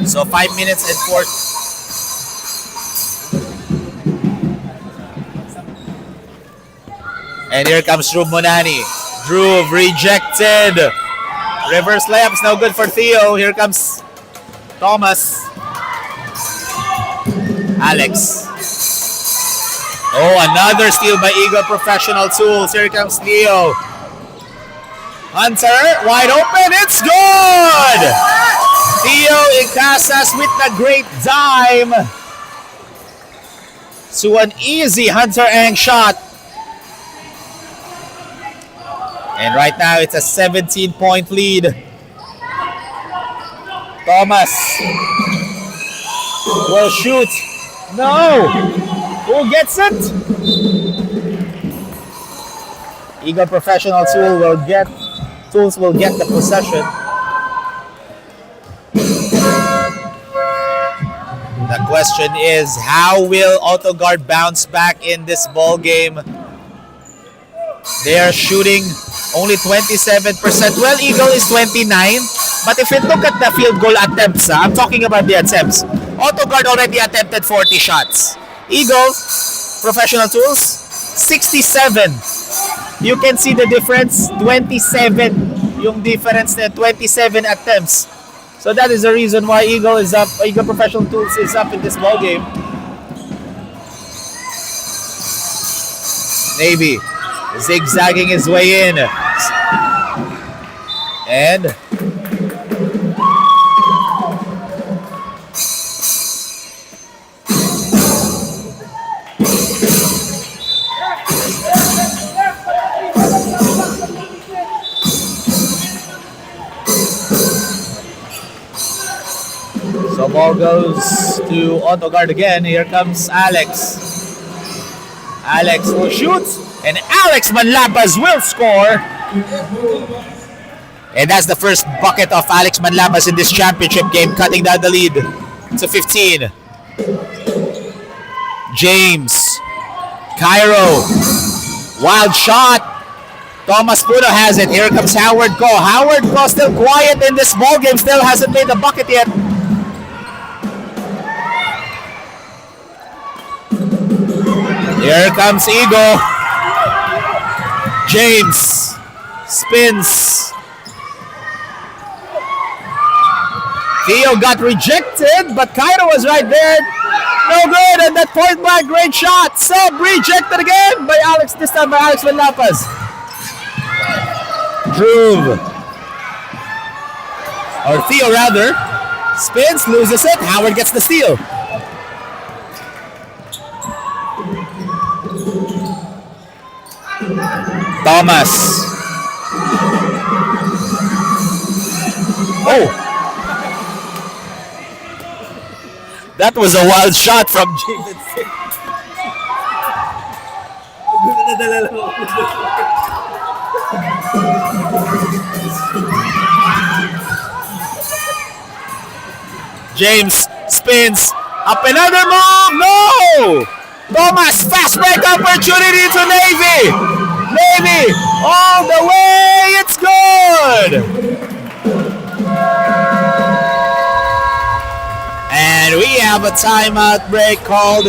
So 5 minutes and 4. And here comes Drew Monani. Drew rejected. Reverse layup is no good for Theo. Here comes Thomas. Alex. Oh, another steal by Eagle Professional Tools. Here comes Theo. Hunter, wide open. It's good! Theo Icasas with the great dime. To an easy Hunter Ang shot. And right now, it's a 17-point lead. Thomas will shoot. No! Who gets it? Eagle Professional Tools will get the possession. The question is, how will Auto-Gard bounce back in this ball game? They are shooting only 27%. Well, Eagle is 29. But if you look at the field goal attempts, I'm talking about the attempts. Auto-Gard already attempted 40 shots. Eagle, Professional Tools, 67. You can see the difference, 27. Yung difference na 27 attempts. So that is the reason why Eagle is up. Eagle Professional Tools is up in this ball game. Navy zigzagging his way in. And so ball goes to Auto-Gard again. Here comes Alex. Alex will shoot. And Alex Manlabas will score. And that's the first bucket of Alex Manlabas in this championship game, cutting down the lead to 15. James. Cairo. Wild shot. Thomas Puno has it. Here comes Howard Ko. Howard Ko still quiet in this ball game. Still hasn't made the bucket yet. Here comes Eagle. James spins. Theo got rejected, but Cairo was right there. No good, and that point blank, great shot. Sub rejected again by Alex, this time by Alex Manlapas. Drew, or Theo rather, spins, loses it. Howard gets the steal. Thomas. Oh! That was a wild shot from Jaden. James spins up, another move. No! Thomas, fast break opportunity to Navy. Navy all the way. It's good. And we have a timeout break called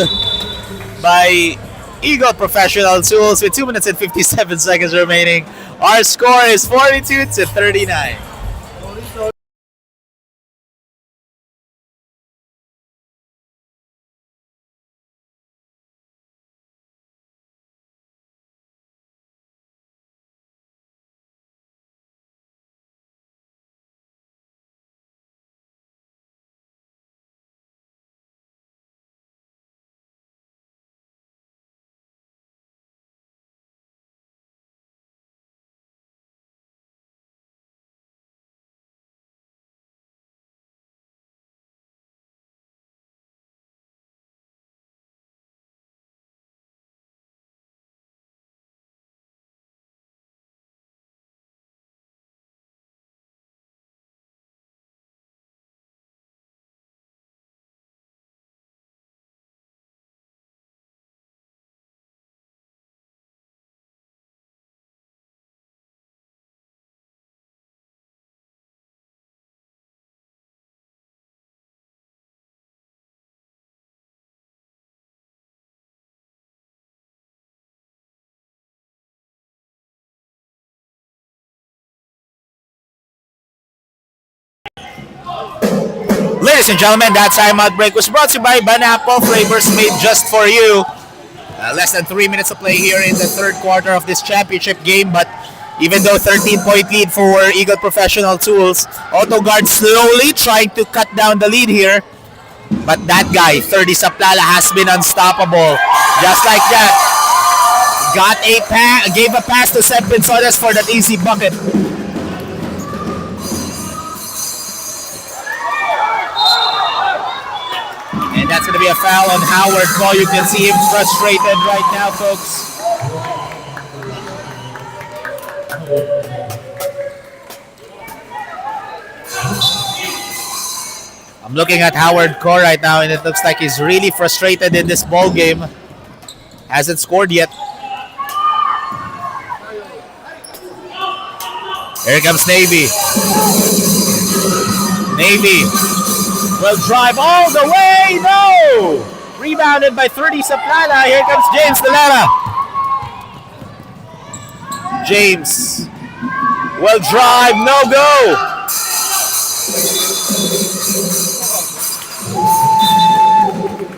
by Eagle Professional Tools with 2 minutes and 57 seconds remaining. Our score is 42-39. Ladies and gentlemen, that timeout break was brought to you by Banapple, flavors made just for you. Less than 3 minutes to play here in the third quarter of this championship game, but even though 13-point lead for Eagle Professional Tools, Auto-Gard slowly trying to cut down the lead here. But that guy, 30 Saplala, has been unstoppable. Just like that. Gave a pass to Seb Pinsones for that easy bucket. And that's going to be a foul on Howard Cole. You can see him frustrated right now, folks. I'm looking at Howard Cole right now, and it looks like he's really frustrated in this ball game. Hasn't scored yet. Here comes Navy. Navy will drive all the way. No! Rebounded by 30 Saplala. Here comes James Dalera. James will drive. No go.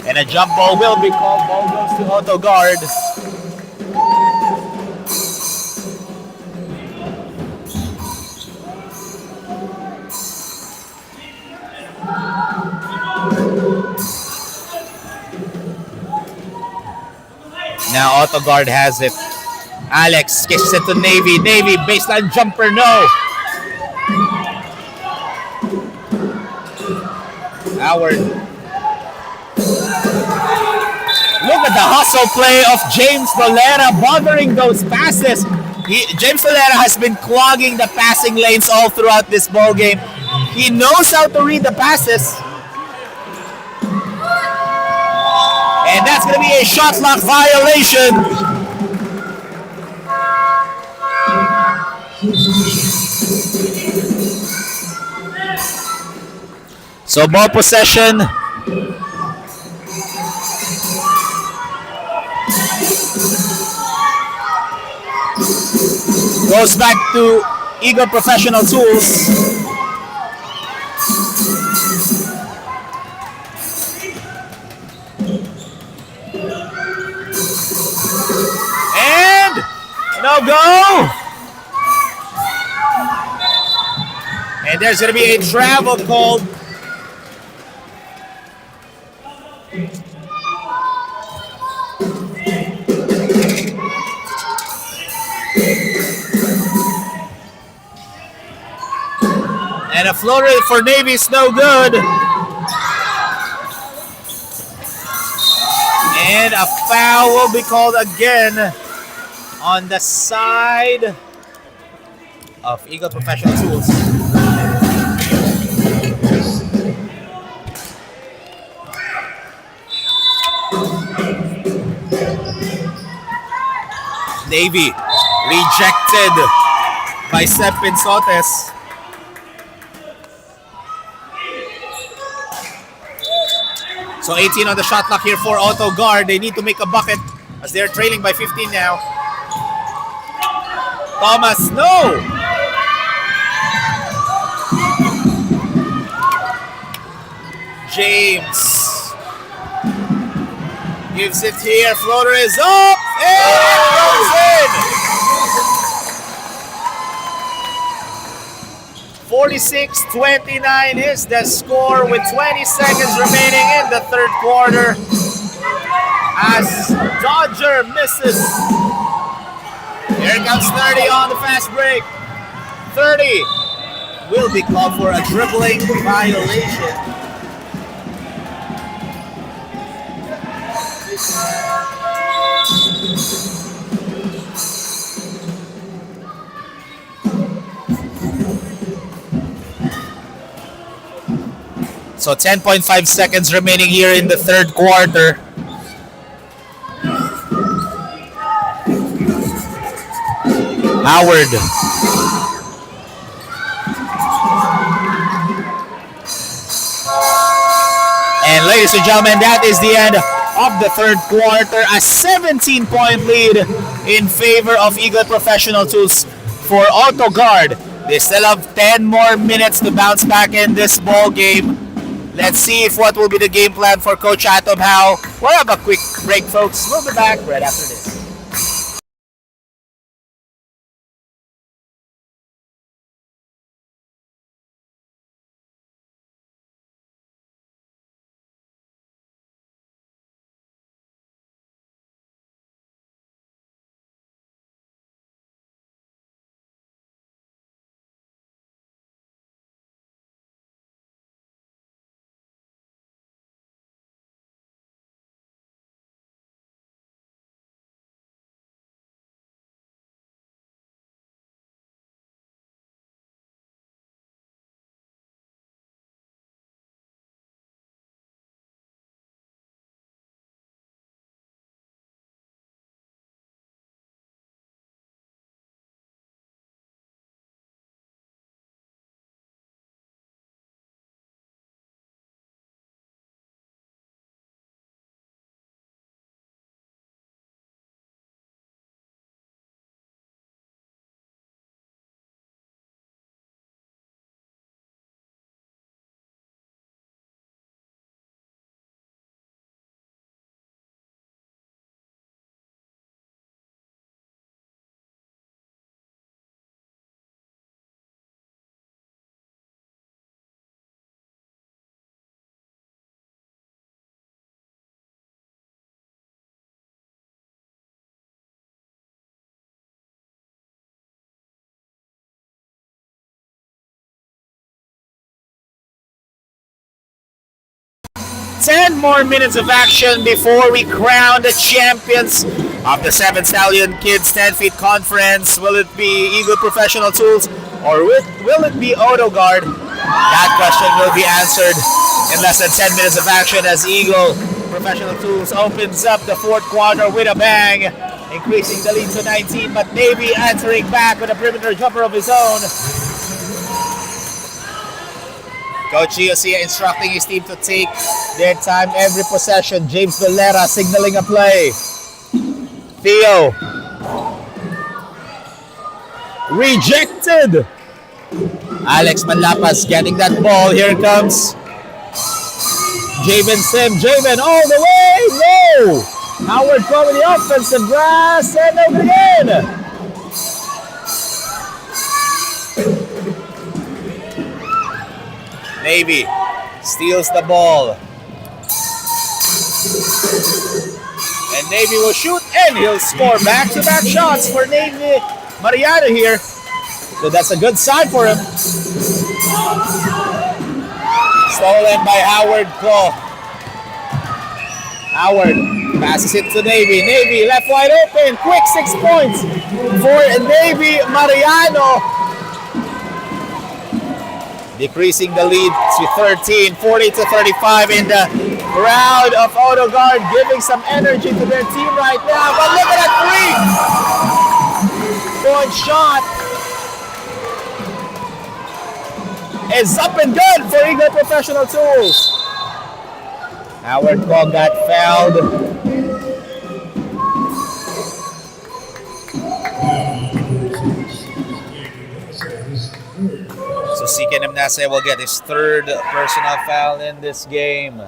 And a jump ball will be called. Ball goes to Auto-Gard. Now Auto-Gard has it. Alex kicks it to Navy. Navy baseline jumper, no. Howard. Look at the hustle play of James Dolera bothering those passes. James Dolera has been clogging the passing lanes all throughout this ball game. He knows how to read the passes. And that's going to be a shot clock violation. So ball possession. Goes back to Eagle Professional Tools. No go! And there's going to be a travel called. And a floater for Navy is no good. And a foul will be called again on the side of Eagle Professional Tools. Navy rejected by Sep Pinsotes. So 18 on the shot clock here for Auto-Gard. They need to make a bucket as they're trailing by 15 now. Thomas, no! James gives it here. Floater is up and it goes in. 46-29 is the score with 20 seconds remaining in the third quarter as Dodger misses. Here comes 30 on the fast break. 30 will be called for a dribbling violation. So 10.5 seconds remaining here in the third quarter. Howard. And ladies and gentlemen, that is the end of the third quarter. A 17-point lead in favor of Eagle Professional Tools for Auto-Gard. They still have 10 more minutes to bounce back in this ball game. Let's see if what will be the game plan for Coach Atom Howe. We'll have a quick break, folks. We'll be back right after this. Ten more minutes of action before we crown the champions of the 7 Stallion Kids 10 Feet Conference. Will it be Eagle Professional Tools or will it be Auto-Gard? That question will be answered in less than 10 minutes of action as Eagle Professional Tools opens up the fourth quarter with a bang, increasing the lead to 19, but Navy answering back with a perimeter jumper of his own. Coach Giosia instructing his team to take their time every possession. James Valera signaling a play. Theo. Rejected. Alex Manlapas getting that ball. Here it comes. Javen Sim. Javen all the way. No. Howard going the offensive glass and over again. Navy steals the ball. And Navy will shoot and he'll score. Back-to-back shots for Navy Mariano here. So that's a good sign for him. Stolen by Howard Ko. Howard passes it to Navy. Navy left wide open. Quick 6 points for Navy Mariano. Decreasing the lead to 13, 40-35 in the crowd of Auto-Gard, giving some energy to their team right now. But look at that 3-point shot. Is up and good for Eagle Professional Tools. Howard Ko got fouled. So Sike Nemnase will get his third personal foul in this game.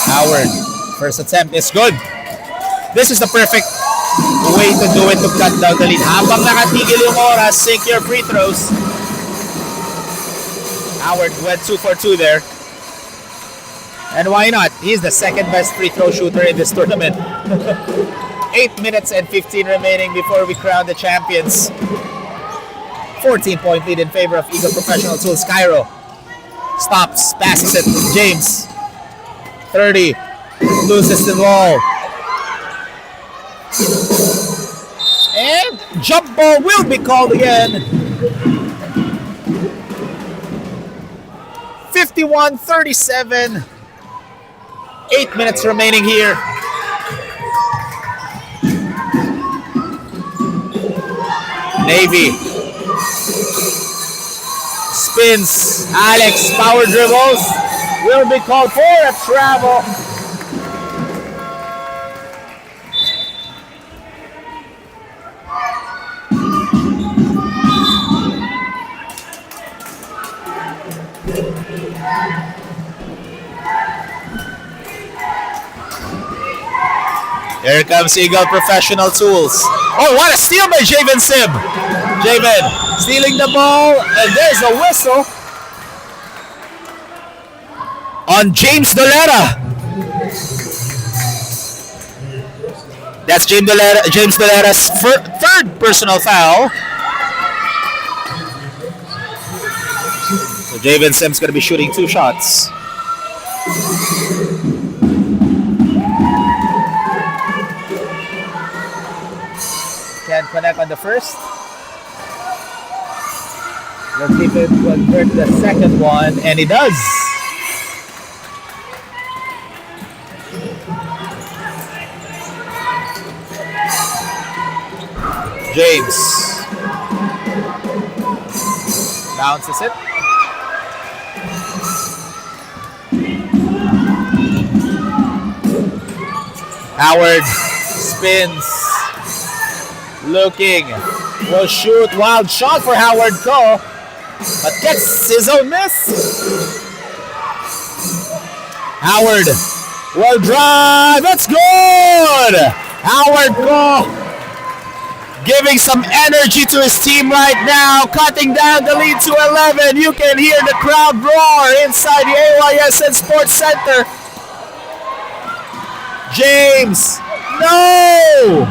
Howard, first attempt is good. This is the perfect way to do it to cut down the lead. Habang nakatigil yung oras, sink your free throws. Howard went 2 for 2 there. And why not? He's the second best free throw shooter in this tournament. 8 minutes and 15 remaining before we crown the champions. 14-point lead in favor of Eagle Professional Tools. Cairo stops, passes it to James. 30, loses the ball. And jump ball will be called again. 51-37. 8 minutes remaining here. Navy spins. Alex power dribbles. Will be called for a travel. Here comes Eagle Professional Tools. Oh, what a steal by Javen Sim. Javen stealing the ball, and there's a whistle on James Dolera. That's James Dolera's third personal foul. So Javen Sim's going to be shooting 2 shots. Can't connect on the first. Let's see if it convert the second one, and he does. James bounces it. Howard spins. Looking. Will shoot. Wild shot for Howard Ko. But gets his own miss. Howard will drive. It's good. Howard Ko giving some energy to his team right now. Cutting down the lead to 11. You can hear the crowd roar inside the AYSN Sports Center. James. No!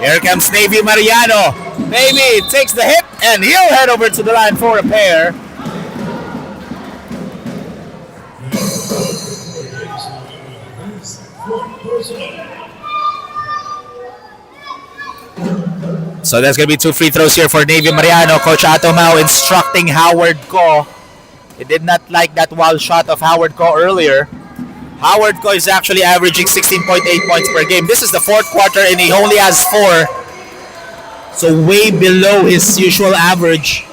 Here comes Navy Mariano. Navy takes the hit and he'll head over to the line for a pair. So there's going to be 2 free throws here for Navy Mariano. Coach Atomao instructing Howard Ko. He did not like that wild shot of Howard Ko earlier. Howard Ko is actually averaging 16.8 points per game. This is the 4th quarter and he only has 4. So way below his usual average.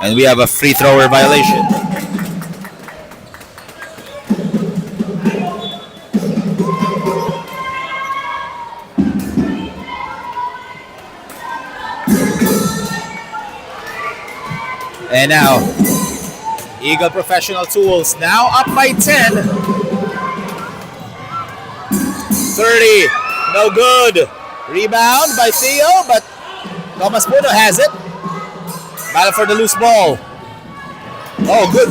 And we have a free thrower violation. And now, Eagle Professional Tools now up by 10. 30, no good. Rebound by Theo, but Thomas Puno has it. Battle for the loose ball. Oh, good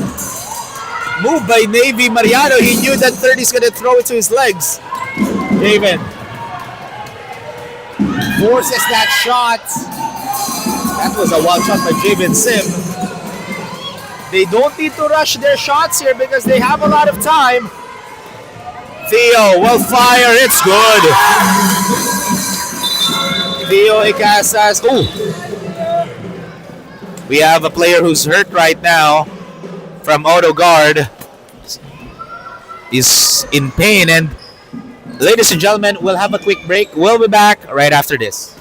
move by Navy Mariano. He knew that 30's going to throw it to his legs. Raven forces that shot. That was a wild shot by Javen Sim. They don't need to rush their shots here because they have a lot of time. Theo will fire. It's good. Theo Icasas. Ooh. We have a player who's hurt right now from Auto-Gard. Is in pain. And ladies and gentlemen, we'll have a quick break. We'll be back right after this.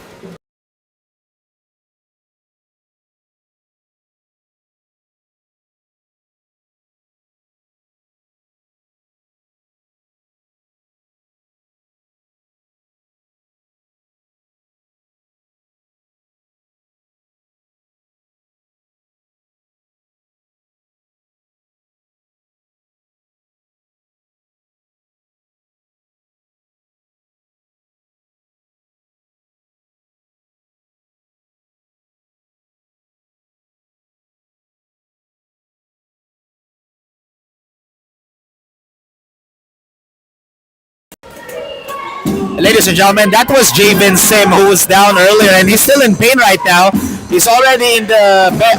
Ladies and gentlemen, that was Javen Sim who was down earlier, and he's still in pain right now. He's already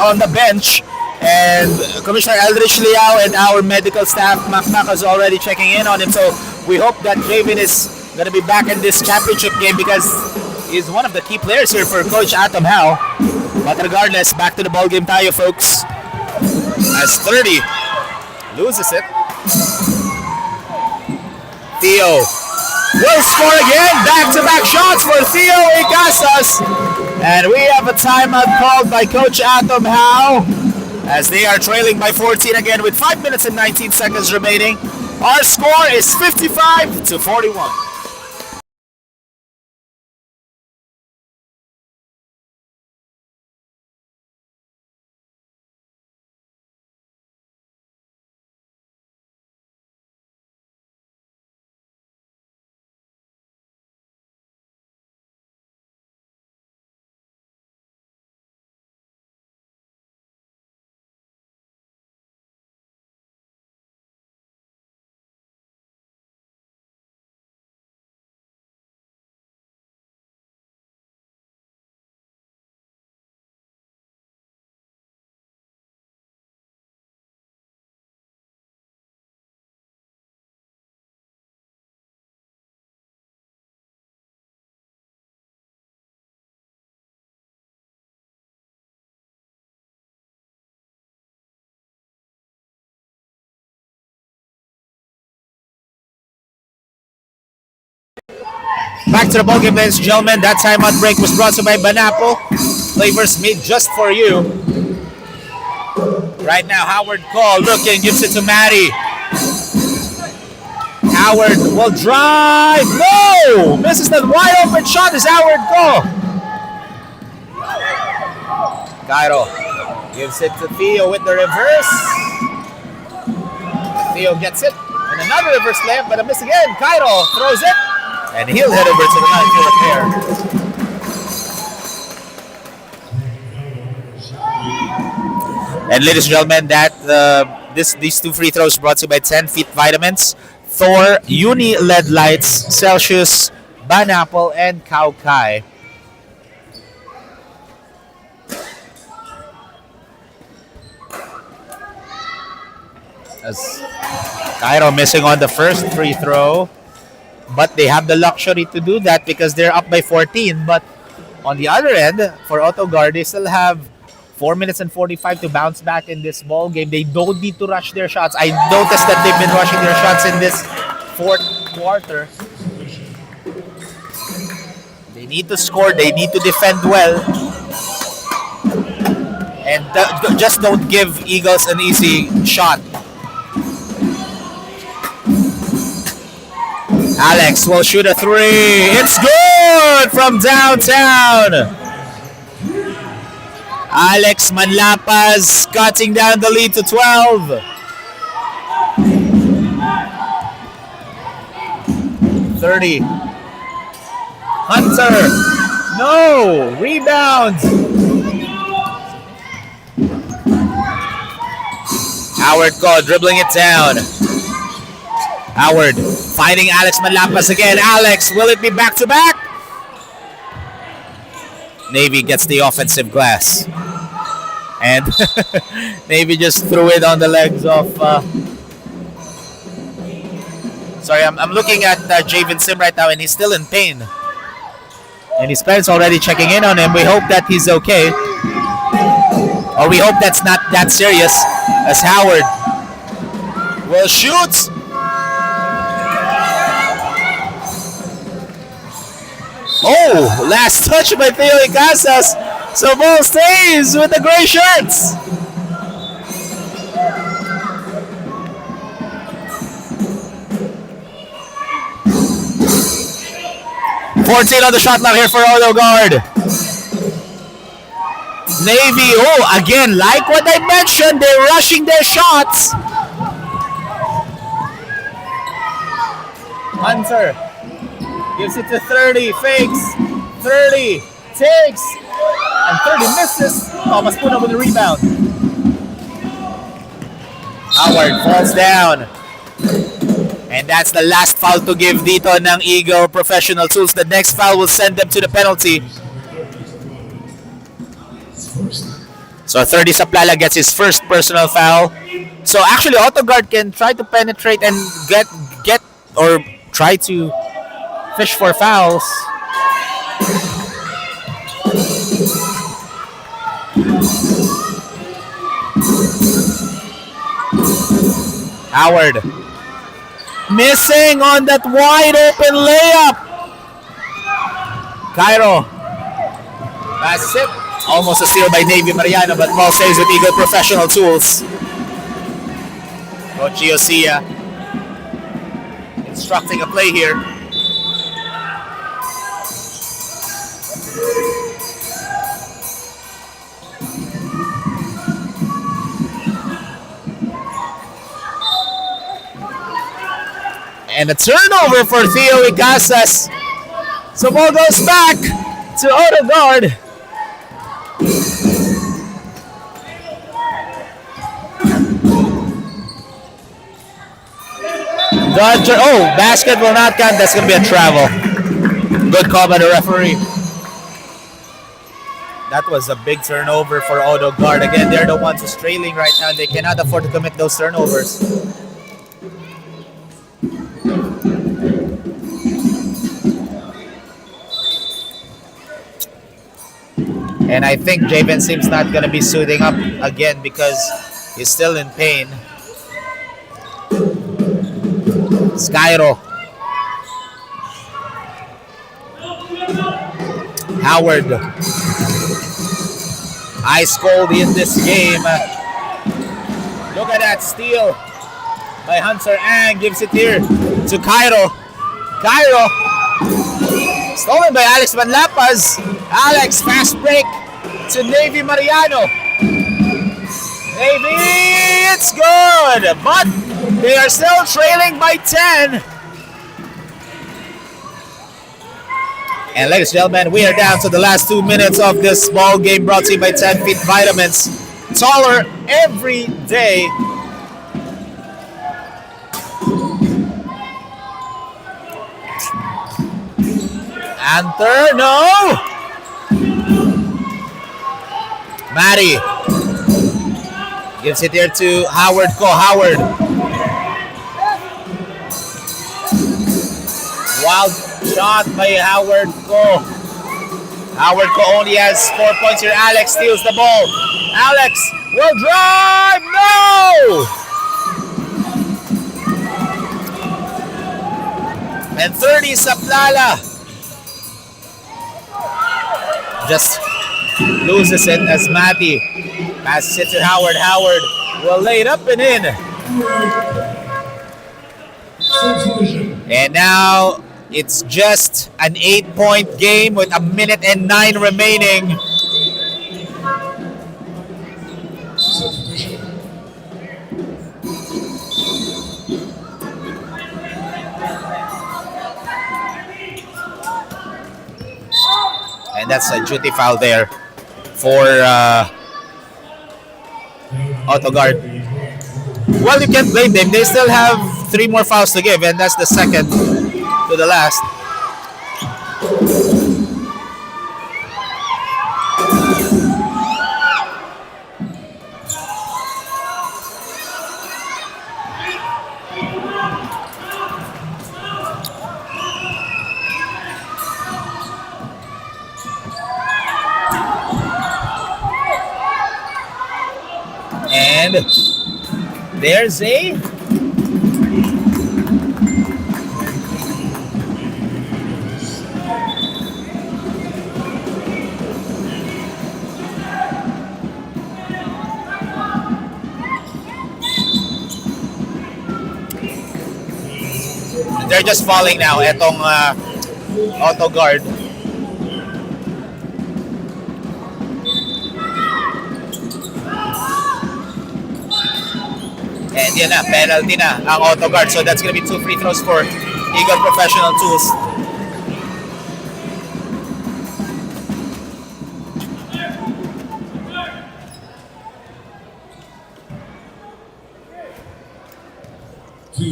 on the bench, and Commissioner Eldridge Liao and our medical staff, Macmac, is already checking in on him. So we hope that Javen is going to be back in this championship game because he's one of the key players here for Coach Atom Howe. But regardless, back to the ball game tayo, folks. As 30 loses it. Theo will score again. Back-to-back shots for Theo Icasas. And we have a timeout called by Coach Atom Howe as they are trailing by 14 again with 5 minutes and 19 seconds remaining. Our score is 55-41. Back to the ballgame, ladies and gentlemen. That timeout break was brought to you by Banapo. Flavors made just for you. Right now, Howard Cole looking, gives it to Matty. Howard will drive. No! Misses that wide open shot is Howard Cole. Cairo gives it to Theo with the reverse. Theo gets it. And another reverse layup, but a miss again. Cairo throws it. And he'll head over to the line for repair. And ladies and gentlemen, that these two free throws brought to you by 10 Feet Vitamins, Thor, Uni LED Lights, Celsius, Banapple, and Kao Kai. As Cairo missing on the first free throw. But they have the luxury to do that because they're up by 14. But on the other end, for Auto-Gard, they still have 4 minutes and 45 to bounce back in this ball game. They don't need to rush their shots. I noticed that they've been rushing their shots in this fourth quarter. They need to score. They need to defend well. And just don't give Eagles an easy shot. Alex will shoot a three. It's good from downtown. Alex Manlapas cutting down the lead to 12. 30. Hunter. No. Rebound. Howard Ko dribbling it down. Howard finding Alex Manlapas again. Alex, will it be back to back? Navy gets the offensive glass. And Navy just threw it on the legs of... Sorry, I'm looking at Javen Sim right now and he's still in pain. And his parents already checking in on him. We hope that he's okay. Or we hope that's not that serious. As Howard will shoot. Oh, last touch by Theo Icasas. So ball stays with the gray shirts. .14 on the shot clock here for Auto-Gard. Navy, oh, again, like what I mentioned, they're rushing their shots. Hunter gives it to 30, fakes, 30, takes, and 30 misses. Thomas Puna with the rebound. Howard falls down. And that's the last foul to give dito ng Eagle Professional Tools. The next foul will send them to the penalty. So 30 Saplala gets his first personal foul. So actually Auto-Gard can try to penetrate and get or try to fish for fouls. Howard missing on that wide open layup. Cairo passes it. Almost a steal by Navy Mariano, but ball stays with Eagle Professional Tools. Coach Giosia instructing a play here. And a turnover for Theo Icasas. So ball goes back to Auto-Gard. Basket will not count. That's going to be a travel. Good call by the referee. That was a big turnover for Auto-Gard. Again, they're the ones who's trailing right now. They cannot afford to commit those turnovers. And I think Javen Sim's not going to be suiting up again because he's still in pain. Skyro. Howard. Ice cold in this game. Look at that steal by Hunter Ang. Gives it here to Cairo. Cairo. Stolen by Alex Manlapas. Alex, fast break to Navy Mariano. Navy, it's good, but they are still trailing by 10. And ladies and gentlemen, we are down to the last 2 minutes of this ball game brought to you by 10 Feet Vitamins. Taller every day. Anther, no! Matty gives it here to Howard Ko. Howard. Wild shot by Howard Ko. Howard Ko only has 4 points here. Alex steals the ball. Alex will drive. No! And 30 Saplala just loses it as Matty passes it to Howard. Howard will lay it up and in. And now it's just an 8-point game with 1:09 remaining. that's a duty foul there for Auto-Gard. Well, you can't blame them. They still have 3 more fouls to give, and that's the second to the last. And there's a they're just falling now etong Auto-Gard. And yan na, penalty na ang Auto-Gard. So that's gonna be 2 free throws for Eagle Professional Tools.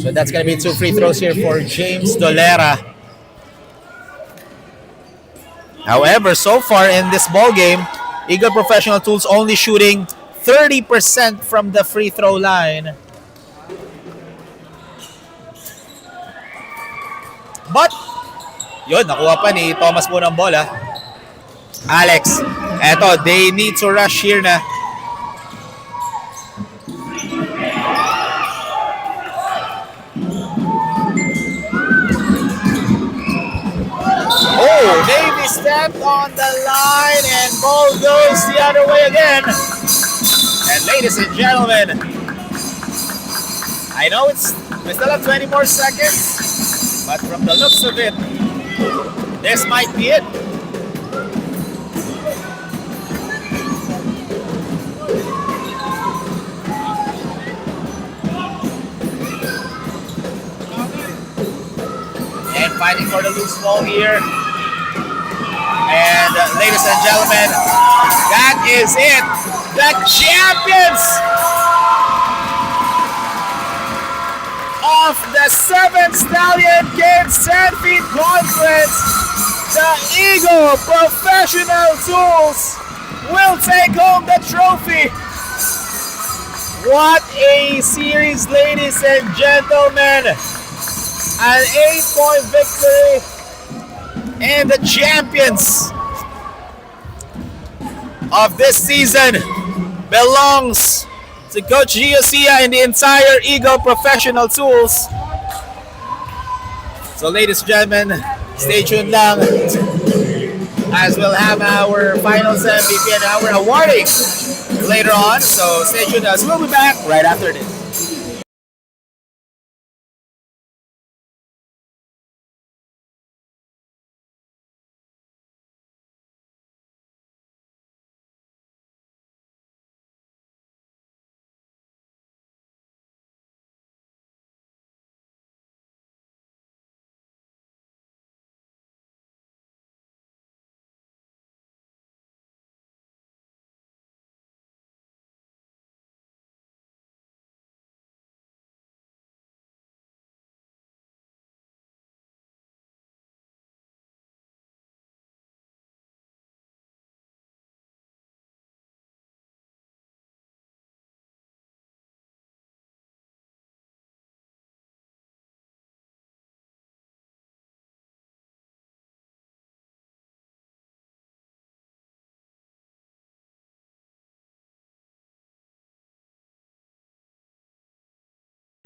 So that's gonna be 2 free throws here for James Dolera. However, so far in this ball game, Eagle Professional Tools only shooting 30% from the free throw line. But, yun, nakuha pa ni Thomas po ng bola. Alex, eto, they need to rush here na. Oh, Navy stepped on the line and ball goes the other way again. And ladies and gentlemen, I know we still have 20 more seconds. But from the looks of it, this might be it. And fighting for the loose ball here. And ladies and gentlemen, that is it. The champions of the 7th Stallion Kids 10 feet conference, the Eagle Professional Tools will take home the trophy. What a series, ladies and gentlemen. An 8-point victory, and the champions of this season belongs to Coach Giosia and the entire Eagle Professional Tools. So ladies and gentlemen, stay tuned lang as we'll have our finals MVP and our awarding later on. So stay tuned as we'll be back right after this.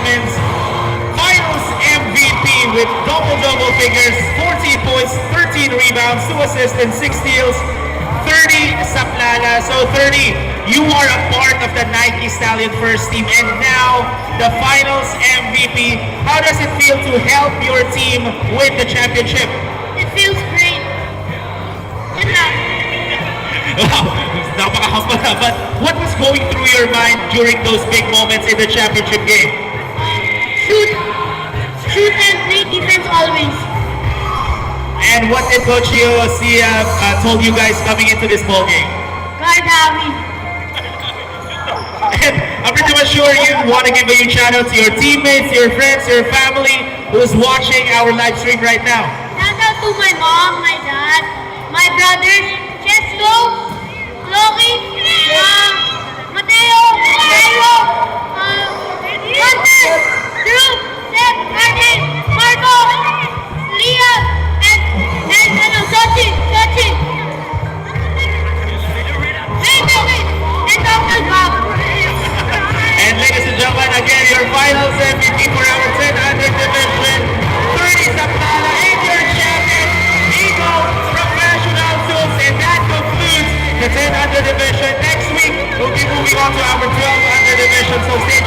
Finals MVP with double figures, 14 points, 13 rebounds, 2 assists, and 6 steals. 30 sa plana. So 30, you are a part of the Nike Stallion first team, and now the finals MVP. How does it feel to help your team win the championship? It feels great. Yun lang. Wow, napaka-humble na. But what was going through your mind during those big moments in the championship game? Shoot and play defense always. And what did Coach Sia told you guys coming into this ball game? Guard Harry. And I'm pretty much sure you want to give a huge shout out to your teammates, your friends, your family who's watching our live stream right now. Shout out to my mom, my dad, my brothers, Chesto, Loki, Mateo, Jairo, Hunter, Drew, Seth, Arden, Marco, Liam, and Sachin. And Dr. Bob. And ladies and gentlemen, again, your finals MVP for our 1000 division, 30 Sapala, and your champion, Eagle Professional Tools. And that concludes the 1000 division. Next week, we'll be moving on to our 1200 division. So stay